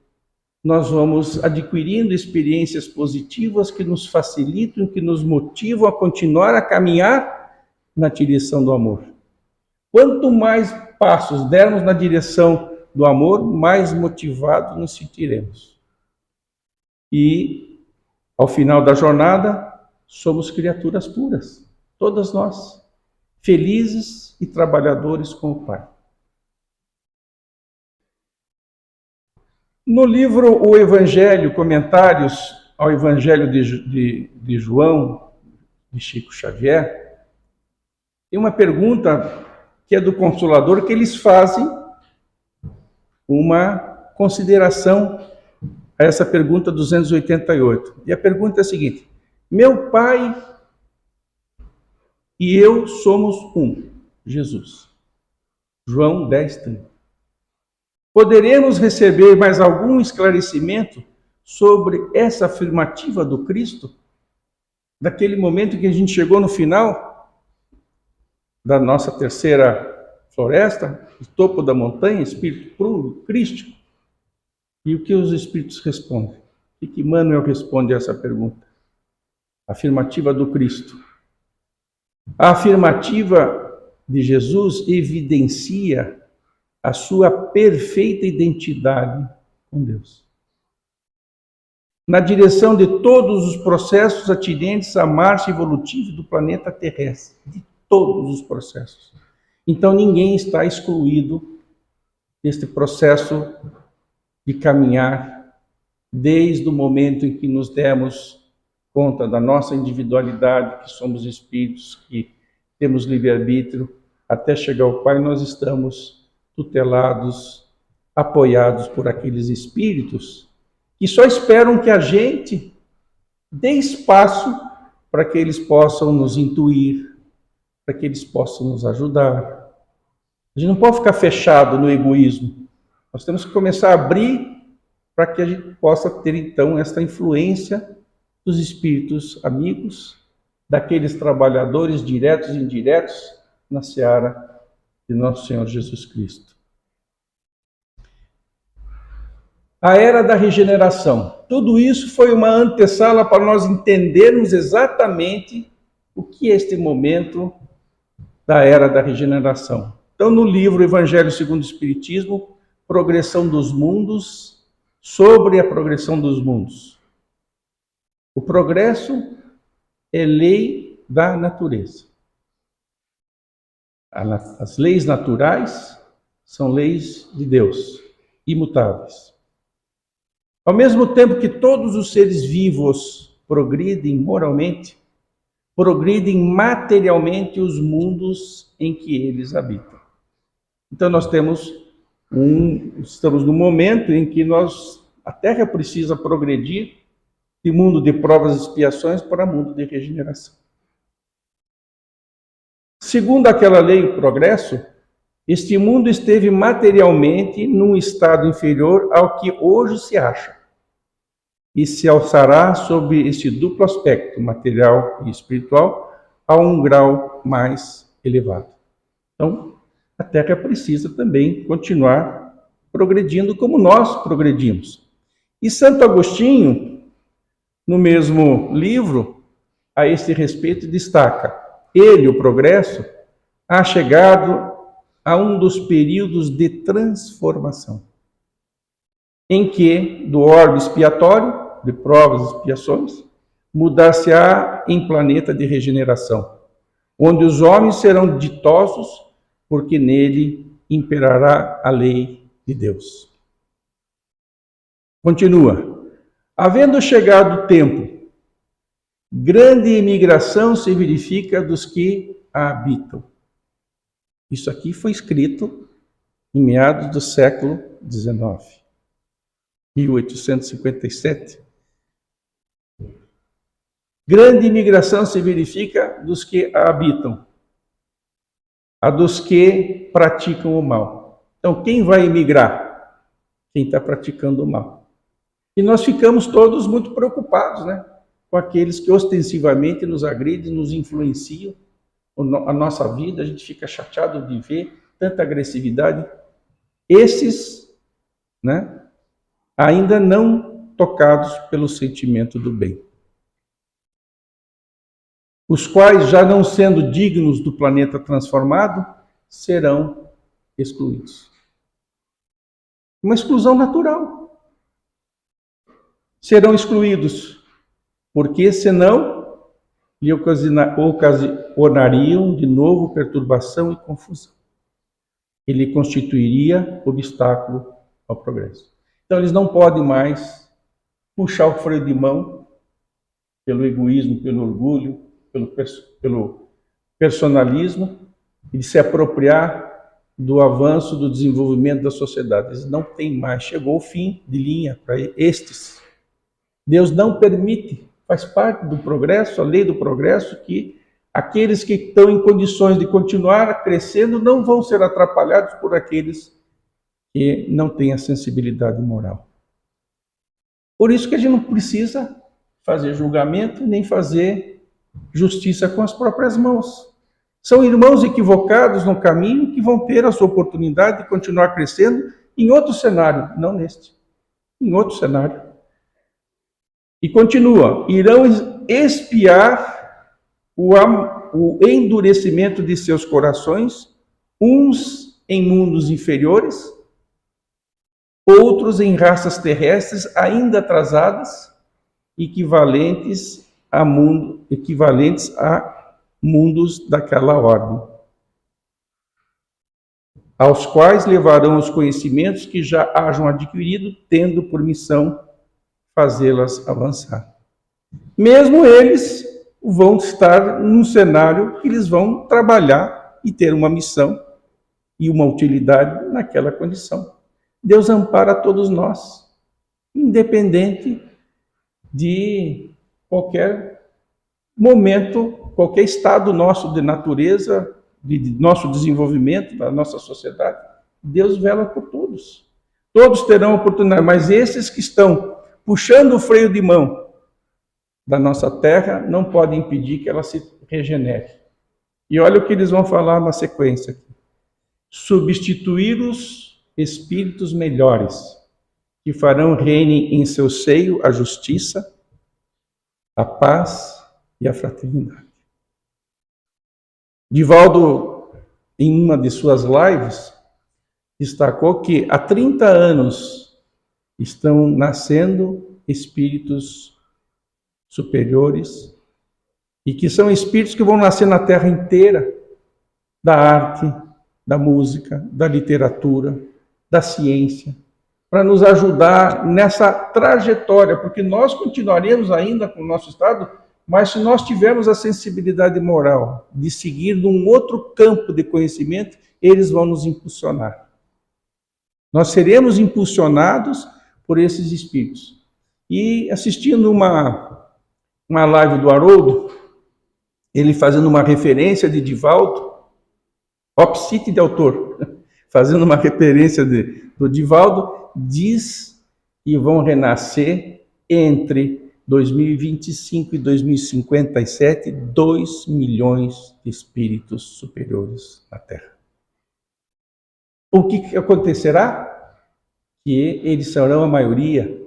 nós vamos adquirindo experiências positivas que nos facilitam, que nos motivam a continuar a caminhar na direção do amor. Quanto mais passos dermos na direção do amor, mais motivados nos sentiremos. E, ao final da jornada, somos criaturas puras, todas nós, felizes e trabalhadores com o Pai. No livro O Evangelho, Comentários ao Evangelho de João, de Chico Xavier, tem uma pergunta que é do Consolador, que eles fazem uma consideração a essa pergunta 288. E a pergunta é a seguinte: meu Pai e eu somos um, Jesus. João 10:30. Poderemos receber mais algum esclarecimento sobre essa afirmativa do Cristo? Daquele momento que a gente chegou no final da nossa terceira floresta, o topo da montanha, espírito puro, crístico. E o que os espíritos respondem? O que Emmanuel responde a essa pergunta? Afirmativa do Cristo. A afirmativa de Jesus evidencia a sua perfeita identidade com Deus, na direção de todos os processos atinentes à marcha evolutiva do planeta terrestre, de todos os processos. Então ninguém está excluído deste processo de caminhar desde o momento em que nos demos conta da nossa individualidade, que somos espíritos, que temos livre-arbítrio, até chegar ao Pai. Nós estamos tutelados, apoiados por aqueles espíritos que só esperam que a gente dê espaço para que eles possam nos intuir, para que eles possam nos ajudar. A gente não pode ficar fechado no egoísmo. Nós temos que começar a abrir para que a gente possa ter, então, esta influência dos espíritos amigos, daqueles trabalhadores diretos e indiretos na seara de nosso Senhor Jesus Cristo. A era da regeneração. Tudo isso foi uma antessala para nós entendermos exatamente o que é este momento da era da regeneração. Então, no livro Evangelho segundo o Espiritismo, Progressão dos Mundos, sobre a progressão dos mundos. O progresso é lei da natureza. As leis naturais são leis de Deus, imutáveis. Ao mesmo tempo que todos os seres vivos progridem moralmente, progridem materialmente os mundos em que eles habitam. Então nós estamos no momento em que a Terra precisa progredir de mundo de provas e expiações para mundo de regeneração. Segundo aquela lei, o progresso, este mundo esteve materialmente num estado inferior ao que hoje se acha, e se alçará sob este duplo aspecto, material e espiritual, a um grau mais elevado. Então, a Terra precisa também continuar progredindo como nós progredimos. E Santo Agostinho, no mesmo livro, a este respeito, destaca: ele, o progresso, ha chegado a um dos períodos de transformação, em que, do orbe expiatório, de provas e expiações, mudar-se-á em planeta de regeneração, onde os homens serão ditosos, porque nele imperará a lei de Deus. Continua. Havendo chegado o tempo, grande imigração se verifica dos que a habitam. Isso aqui foi escrito em meados do século XIX, 1857. Grande imigração se verifica dos que a habitam, a dos que praticam o mal. Então, quem vai emigrar? Quem está praticando o mal. E nós ficamos todos muito preocupados, né? Com aqueles que ostensivamente nos agridem, nos influenciam a nossa vida. A gente fica chateado de ver tanta agressividade. Esses, né, ainda não tocados pelo sentimento do bem. Os quais, já não sendo dignos do planeta transformado, serão excluídos. Uma exclusão natural. Serão excluídos, porque senão lhe ocasionariam de novo perturbação e confusão. Ele constituiria obstáculo ao progresso. Então eles não podem mais puxar o freio de mão pelo egoísmo, pelo orgulho, pelo personalismo e de se apropriar do avanço, do desenvolvimento da sociedade. Eles não têm mais, chegou o fim de linha para estes. Deus não permite, faz parte do progresso, a lei do progresso, que aqueles que estão em condições de continuar crescendo não vão ser atrapalhados por aqueles que não têm a sensibilidade moral. Por isso que a gente não precisa fazer julgamento nem fazer justiça com as próprias mãos. São irmãos equivocados no caminho que vão ter a sua oportunidade de continuar crescendo em outro cenário, não neste, em outro cenário. E continua, irão expiar o endurecimento de seus corações, uns em mundos inferiores, outros em raças terrestres ainda atrasadas, equivalentes a mundos daquela ordem, aos quais levarão os conhecimentos que já hajam adquirido, tendo por missão fazê-las avançar. Mesmo eles vão estar num cenário que eles vão trabalhar e ter uma missão e uma utilidade naquela condição. Deus ampara todos nós, independente de qualquer momento, qualquer estado nosso de natureza, de nosso desenvolvimento, da nossa sociedade. Deus vela por todos. Todos terão oportunidade, mas esses que estão puxando o freio de mão da nossa terra, não podem impedir que ela se regenere. E olha o que eles vão falar na sequência. Substituir os espíritos melhores, que farão reine em seu seio a justiça, a paz e a fraternidade. Divaldo, em uma de suas lives, destacou que há 30 anos estão nascendo espíritos superiores e que são espíritos que vão nascer na terra inteira, da arte, da música, da literatura, da ciência, para nos ajudar nessa trajetória, porque nós continuaremos ainda com o nosso estado, mas se nós tivermos a sensibilidade moral de seguir num outro campo de conhecimento, eles vão nos impulsionar. Nós seremos impulsionados por esses espíritos. E assistindo uma live do Haroldo, ele fazendo uma referência de Divaldo, opsite de autor, fazendo uma referência do Divaldo, diz que vão renascer entre 2025 e 2057 2 milhões de espíritos superiores na Terra. O que acontecerá? Que eles serão a maioria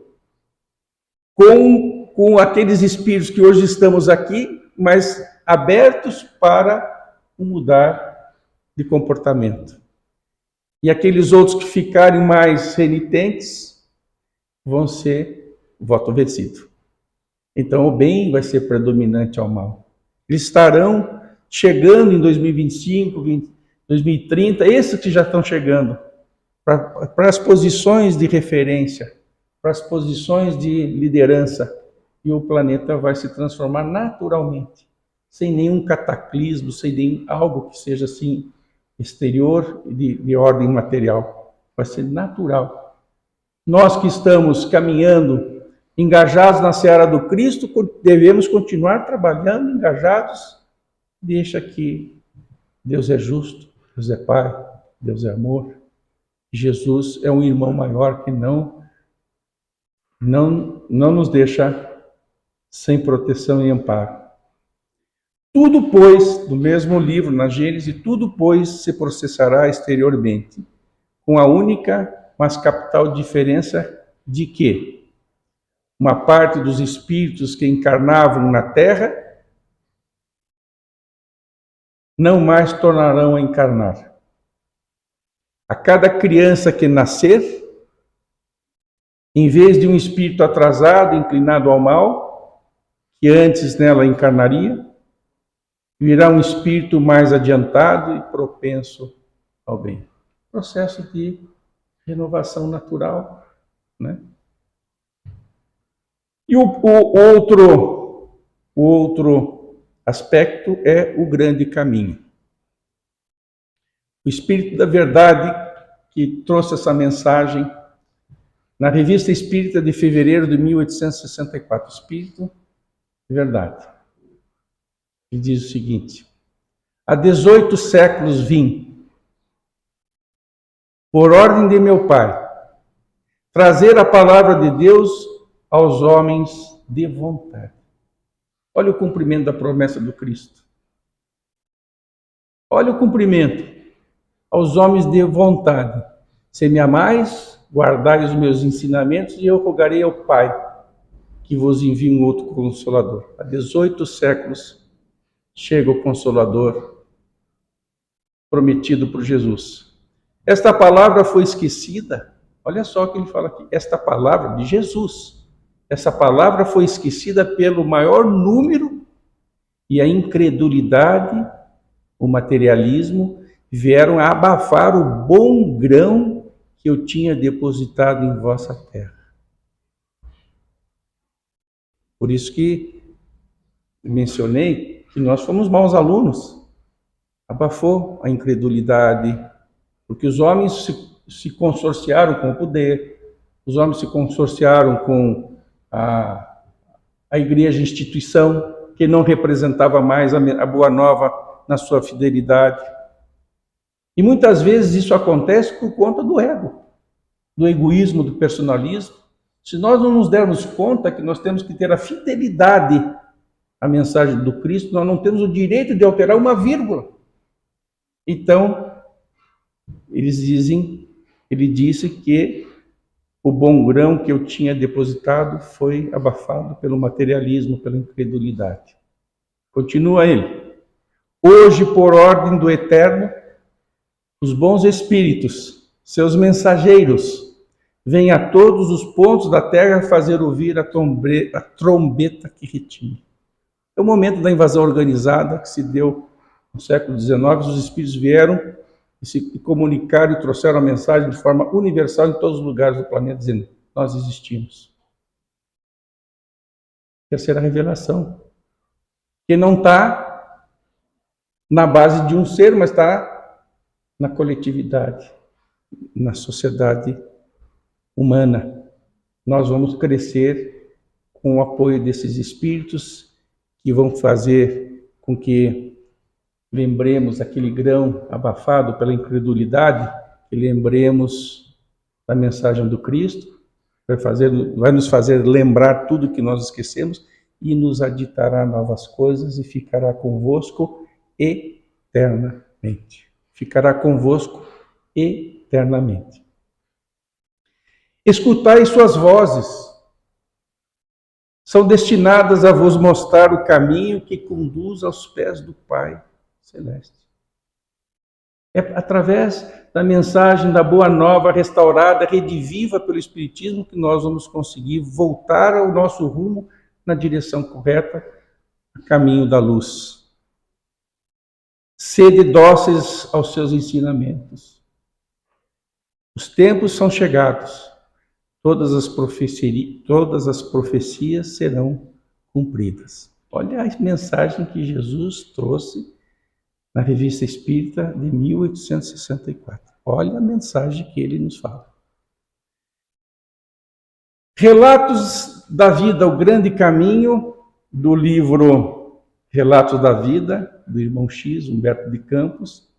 com aqueles espíritos que hoje estamos aqui, mas abertos para mudar de comportamento. E aqueles outros que ficarem mais renitentes vão ser voto vencido. Então o bem vai ser predominante ao mal. Eles estarão chegando em 2025, 2030, esses que já estão chegando, para as posições de referência, para as posições de liderança, e o planeta vai se transformar naturalmente, sem nenhum cataclismo, sem nenhum algo que seja assim exterior de ordem material. Vai ser natural. Nós que estamos caminhando, engajados na seara do Cristo, devemos continuar trabalhando, engajados. Deixa que Deus é justo, Deus é Pai, Deus é amor. Jesus é um irmão maior que não não nos deixa sem proteção e amparo. Tudo, pois, no mesmo livro, na Gênesis, tudo, pois, se processará exteriormente, com a única, mas capital diferença de que uma parte dos espíritos que encarnavam na Terra não mais tornarão a encarnar. A cada criança que nascer, em vez de um espírito atrasado, inclinado ao mal, que antes nela encarnaria, virá um espírito mais adiantado e propenso ao bem. Processo de renovação natural, né? E o outro aspecto é o grande caminho. O Espírito da Verdade, que trouxe essa mensagem na Revista Espírita de fevereiro de 1864, Espírito de Verdade, que diz o seguinte: há 18 séculos vim, por ordem de meu Pai, trazer a palavra de Deus aos homens de vontade. Olha o cumprimento da promessa do Cristo. Olha o cumprimento aos homens de vontade. Se me amais, guardai os meus ensinamentos, e eu rogarei ao Pai que vos envie um outro Consolador. Há 18 séculos chega o Consolador prometido por Jesus. Esta palavra foi esquecida. Olha só o que ele fala aqui. Esta palavra de Jesus. Essa palavra foi esquecida pelo maior número, e a incredulidade, o materialismo, vieram a abafar o bom grão que eu tinha depositado em vossa terra. Por isso que mencionei que nós fomos maus alunos. Abafou a incredulidade, porque os homens se consorciaram com o poder, os homens se consorciaram com a igreja instituição, que não representava mais a Boa Nova na sua fidelidade. E muitas vezes isso acontece por conta do ego, do egoísmo, do personalismo. Se nós não nos dermos conta que nós temos que ter a fidelidade à mensagem do Cristo, nós não temos o direito de alterar uma vírgula. Então, ele disse que o bom grão que eu tinha depositado foi abafado pelo materialismo, pela incredulidade. Continua ele. Hoje, por ordem do Eterno, os bons espíritos, seus mensageiros, vêm a todos os pontos da terra fazer ouvir a trombeta que retinha. É o momento da invasão organizada que se deu no século XIX. Os espíritos vieram e se comunicaram e trouxeram a mensagem de forma universal em todos os lugares do planeta, dizendo: nós existimos. Terceira revelação, que não está na base de um ser, mas está na coletividade, na sociedade humana. Nós vamos crescer com o apoio desses espíritos que vão fazer com que lembremos aquele grão abafado pela incredulidade, que lembremos da mensagem do Cristo, vai nos fazer lembrar tudo que nós esquecemos e nos aditará novas coisas e ficará convosco eternamente. Ficará convosco eternamente. Escutai suas vozes, são destinadas a vos mostrar o caminho que conduz aos pés do Pai Celeste. É através da mensagem da Boa Nova restaurada, rediviva pelo Espiritismo, que nós vamos conseguir voltar ao nosso rumo na direção correta, o caminho da luz. Sede dóceis aos seus ensinamentos. Os tempos são chegados. Todas as profecias serão cumpridas. Olha a mensagem que Jesus trouxe na Revista Espírita de 1864. Olha a mensagem que ele nos fala. Relatos da Vida, o Grande Caminho, do livro Relatos da Vida, do irmão X, Humberto de Campos.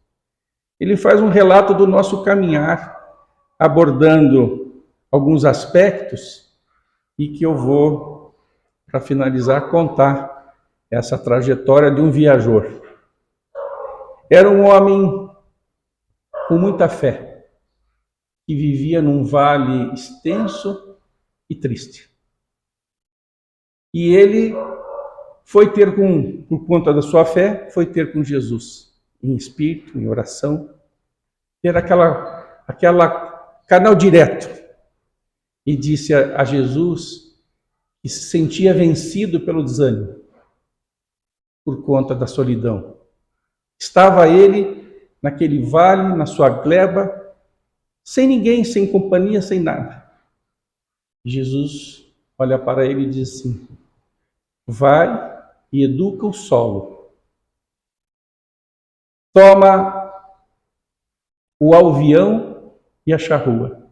Ele faz um relato do nosso caminhar, abordando alguns aspectos e que eu vou, para finalizar, contar essa trajetória de um viajor. Era um homem com muita fé, que vivia num vale extenso e triste. E ele foi ter por conta da sua fé, foi ter com Jesus, em espírito, em oração, ter aquela canal direto, e disse a Jesus que se sentia vencido pelo desânimo, por conta da solidão. Estava ele naquele vale, na sua gleba, sem ninguém, sem companhia, sem nada. Jesus olha para ele e diz assim: vai e educa o solo. Toma o alvião e a charrua,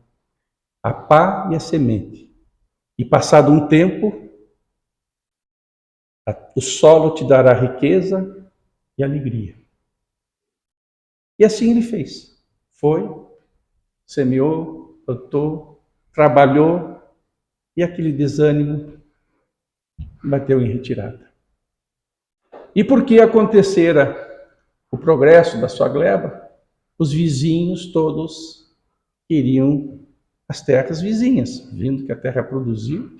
a pá e a semente. E passado um tempo, o solo te dará riqueza e alegria. E assim ele fez. Foi, semeou, plantou, trabalhou, e aquele desânimo bateu em retirada. E porque acontecera o progresso da sua gleba, os vizinhos todos queriam as terras vizinhas, vindo que a terra produziu,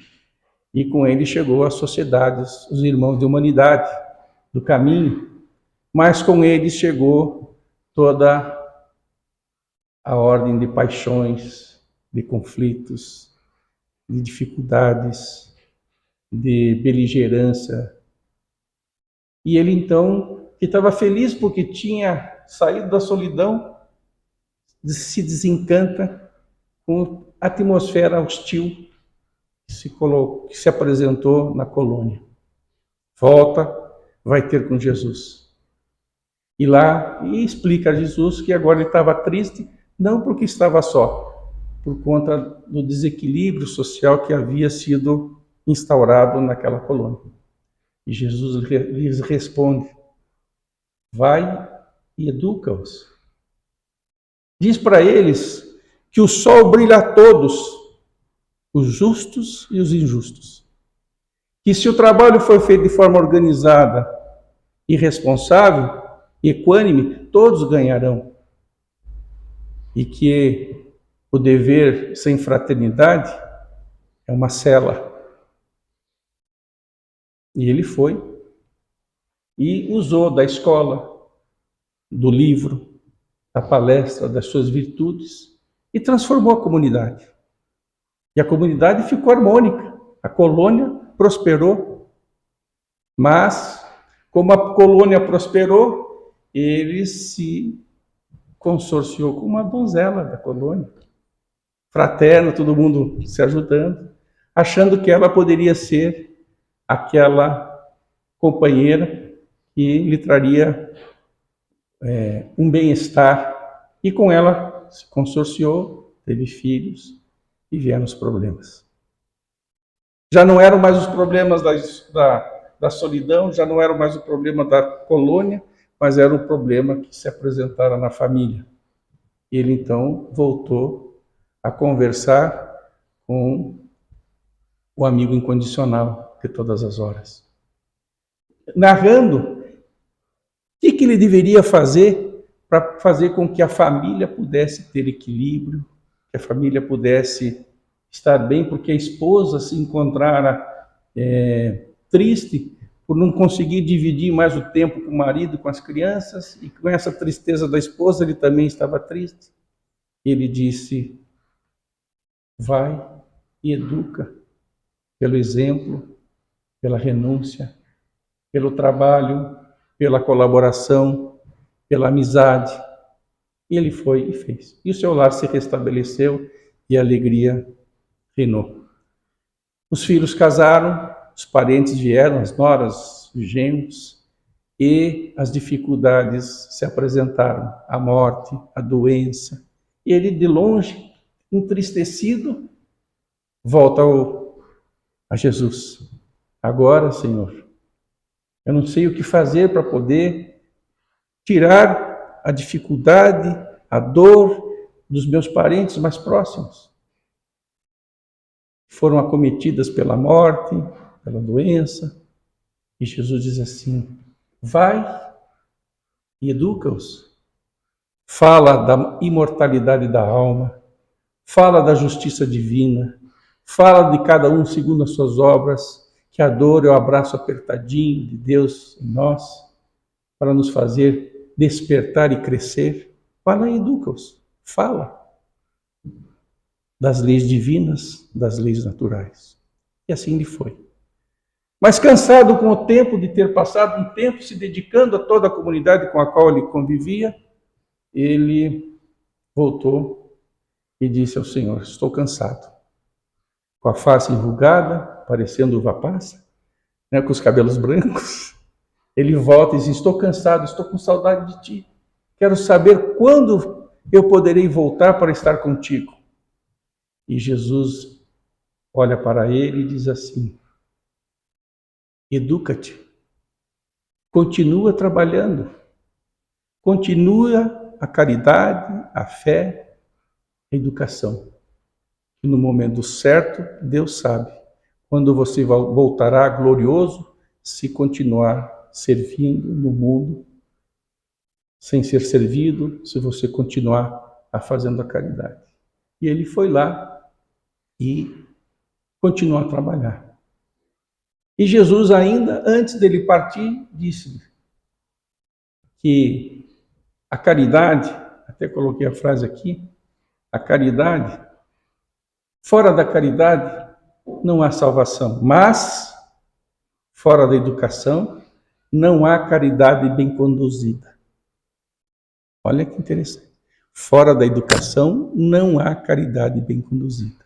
e com ele chegou as sociedades, os irmãos de humanidade, do caminho, mas com eles chegou toda a ordem de paixões, de conflitos, de dificuldades, de beligerância. E ele então, que estava feliz porque tinha saído da solidão, se desencanta com a atmosfera hostil que se apresentou na colônia. Volta, vai ter com Jesus. E lá, e explica a Jesus que agora ele estava triste, não porque estava só, por conta do desequilíbrio social que havia sido instaurado naquela colônia. E Jesus lhes responde: vai e educa-os. Diz para eles que o sol brilha a todos, os justos e os injustos. Que se o trabalho for feito de forma organizada e responsável, equânime, todos ganharão. E que o dever sem fraternidade é uma cela. E ele foi e usou da escola, do livro, da palestra, das suas virtudes e transformou a comunidade. E a comunidade ficou harmônica, a colônia prosperou. Mas, como a colônia prosperou, ele se consorciou com uma donzela da colônia, fraterna, todo mundo se ajudando, achando que ela poderia ser aquela companheira que lhe traria um bem-estar, e com ela se consorciou, teve filhos e vieram os problemas. Já não eram mais os problemas da solidão, já não era mais o problema da colônia, mas era um problema que se apresentara na família. Ele então voltou a conversar com o amigo incondicional de todas as horas, narrando o que ele deveria fazer para fazer com que a família pudesse ter equilíbrio, que a família pudesse estar bem, porque a esposa se encontrara triste por não conseguir dividir mais o tempo com o marido, com as crianças, e com essa tristeza da esposa ele também estava triste. Ele disse: vai e educa pelo exemplo, pela renúncia, pelo trabalho, pela colaboração, pela amizade. E ele foi e fez. E o seu lar se restabeleceu e a alegria reinou. Os filhos casaram, os parentes vieram, as noras, os genros, e as dificuldades se apresentaram, a morte, a doença. E ele, de longe, entristecido, volta a Jesus. Agora, Senhor, eu não sei o que fazer para poder tirar a dificuldade, a dor dos meus parentes mais próximos. foram acometidas pela morte, pela doença. E Jesus diz assim: vai e educa-os. Fala da imortalidade da alma, fala da justiça divina, fala de cada um segundo as suas obras, que a dor é o abraço apertadinho de Deus em nós, para nos fazer despertar e crescer. Fala e educa-os. Fala das leis divinas, das leis naturais. E assim lhe foi. Mas cansado com o tempo de ter passado um tempo se dedicando a toda a comunidade com a qual ele convivia, ele voltou e disse ao Senhor: estou cansado. Com a face enrugada, parecendo uva passa, com os cabelos brancos, ele volta e diz: estou cansado, estou com saudade de ti. Quero saber quando eu poderei voltar para estar contigo. E Jesus olha para ele e diz assim: educa-te, continua trabalhando, continua a caridade, a fé, a educação. E no momento certo, Deus sabe quando você voltará glorioso, se continuar servindo no mundo, sem ser servido, se você continuar fazendo a caridade. E ele foi lá e continuou a trabalhar. E Jesus, ainda antes dele partir, disse que a caridade, até coloquei a frase aqui, a caridade, fora da caridade não há salvação, mas fora da educação não há caridade bem conduzida. Olha que interessante. Fora da educação não há caridade bem conduzida.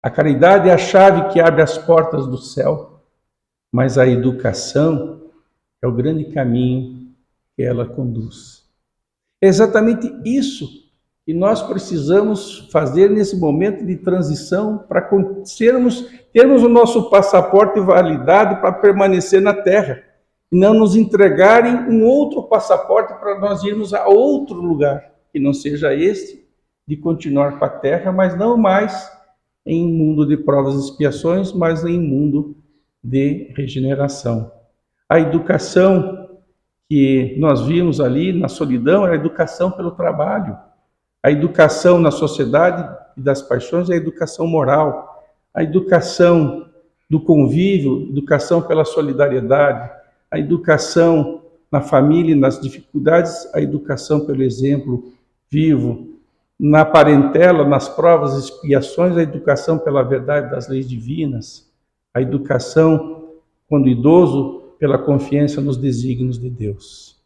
A caridade é a chave que abre as portas do céu, mas a educação é o grande caminho que ela conduz. É exatamente isso que nós precisamos fazer nesse momento de transição para termos o nosso passaporte validado para permanecer na Terra e não nos entregarem um outro passaporte para nós irmos a outro lugar, que não seja este de continuar com a Terra, mas não mais em mundo de provas e expiações, mas em mundo de regeneração. A educação que nós vimos ali na solidão era a educação pelo trabalho. A educação na sociedade e das paixões é a educação moral. A educação do convívio, educação pela solidariedade. A educação na família e nas dificuldades, a educação pelo exemplo vivo. Na parentela, nas provas e expiações, a educação pela verdade das leis divinas. A educação, quando idoso, pela confiança nos desígnios de Deus.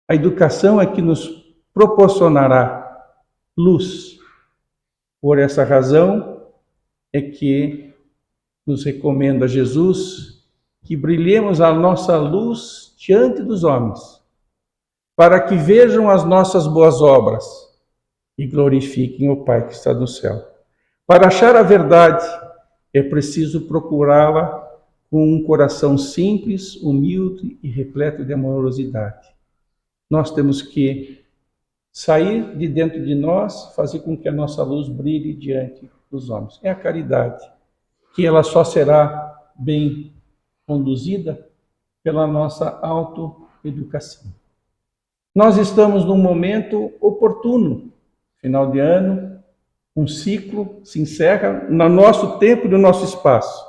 A educação é que nos proporcionará luz. Por essa razão é que nos recomenda Jesus que brilhemos a nossa luz diante dos homens, para que vejam as nossas boas obras e glorifiquem o Pai que está no céu. Para achar a verdade, é preciso procurá-la com um coração simples, humilde e repleto de amorosidade. Nós temos que sair de dentro de nós, fazer com que a nossa luz brilhe diante dos homens. É a caridade, que ela só será bem conduzida pela nossa autoeducação. Nós estamos num momento oportuno, final de ano, um ciclo se encerra no nosso tempo e no nosso espaço,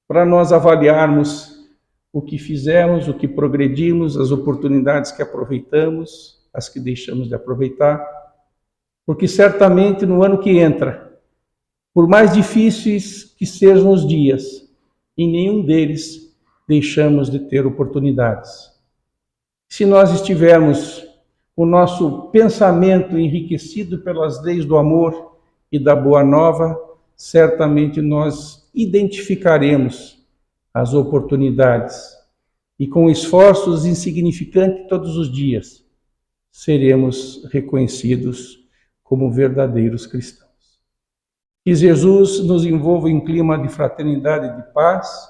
para nós avaliarmos o que fizemos, o que progredimos, as oportunidades que aproveitamos, as que deixamos de aproveitar, porque certamente no ano que entra, por mais difíceis que sejam os dias, em nenhum deles deixamos de ter oportunidades. Se nós estivermos o nosso pensamento enriquecido pelas leis do amor e da boa nova, certamente nós identificaremos as oportunidades e com esforços insignificantes todos os dias, seremos reconhecidos como verdadeiros cristãos. Que Jesus nos envolva em clima de fraternidade e de paz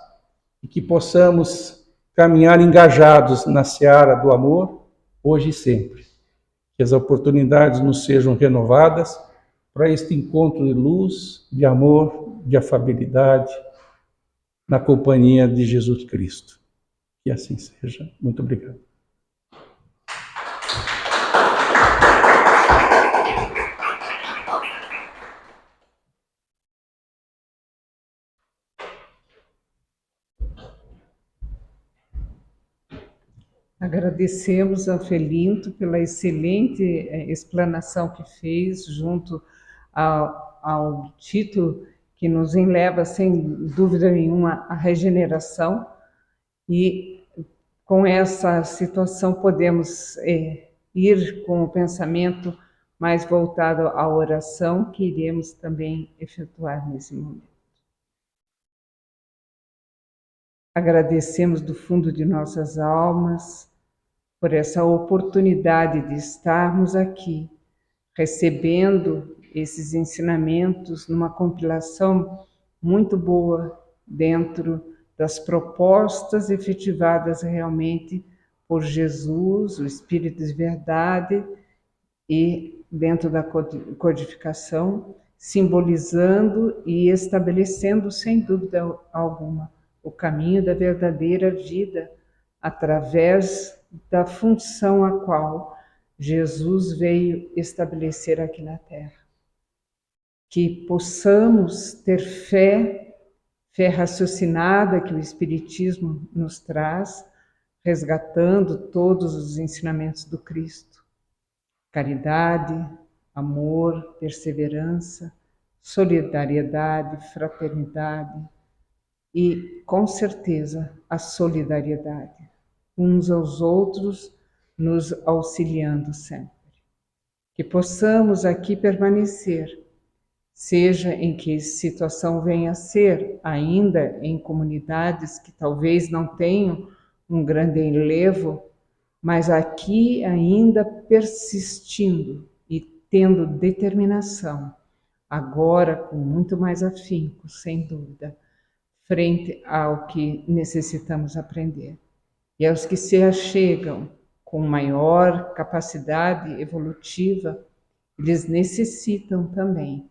e que possamos caminhar engajados na seara do amor, hoje e sempre. Que as oportunidades nos sejam renovadas para este encontro de luz, de amor, de afabilidade, na companhia de Jesus Cristo. Que assim seja. Muito obrigado. Agradecemos ao Felinto pela excelente explanação que fez junto ao título que nos enleva, sem dúvida nenhuma, à regeneração. E com essa situação podemos ir com o pensamento mais voltado à oração, que iremos também efetuar nesse momento. Agradecemos do fundo de nossas almas por essa oportunidade de estarmos aqui, recebendo esses ensinamentos numa compilação muito boa dentro das propostas efetivadas realmente por Jesus, o Espírito de Verdade, e dentro da codificação, simbolizando e estabelecendo, sem dúvida alguma, o caminho da verdadeira vida, através da função a qual Jesus veio estabelecer aqui na Terra. Que possamos ter fé raciocinada que o Espiritismo nos traz, resgatando todos os ensinamentos do Cristo. Caridade, amor, perseverança, solidariedade, fraternidade e, com certeza, a solidariedade, uns aos outros, nos auxiliando sempre. Que possamos aqui permanecer, seja em que situação venha a ser, ainda em comunidades que talvez não tenham um grande enlevo, mas aqui ainda persistindo e tendo determinação, agora com muito mais afinco, sem dúvida, frente ao que necessitamos aprender. E aos que se achegam com maior capacidade evolutiva, eles necessitam também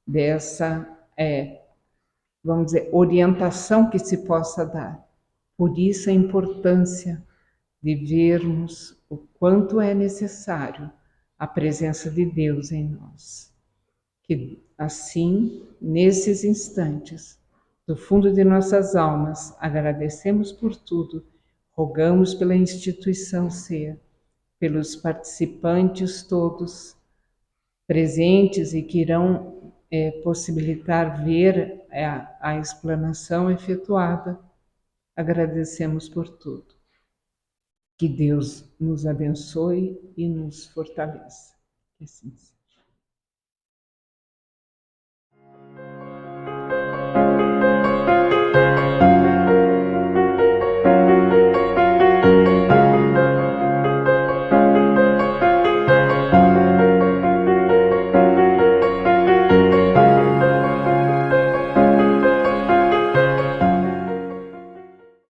dessa, vamos dizer, orientação que se possa dar. Por isso a importância de vermos o quanto é necessário a presença de Deus em nós. Que assim, nesses instantes, do fundo de nossas almas, agradecemos por tudo, rogamos pela instituição SER, pelos participantes todos presentes e que irão possibilitar ver a explanação efetuada. Agradecemos por tudo. Que Deus nos abençoe e nos fortaleça. Que assim seja.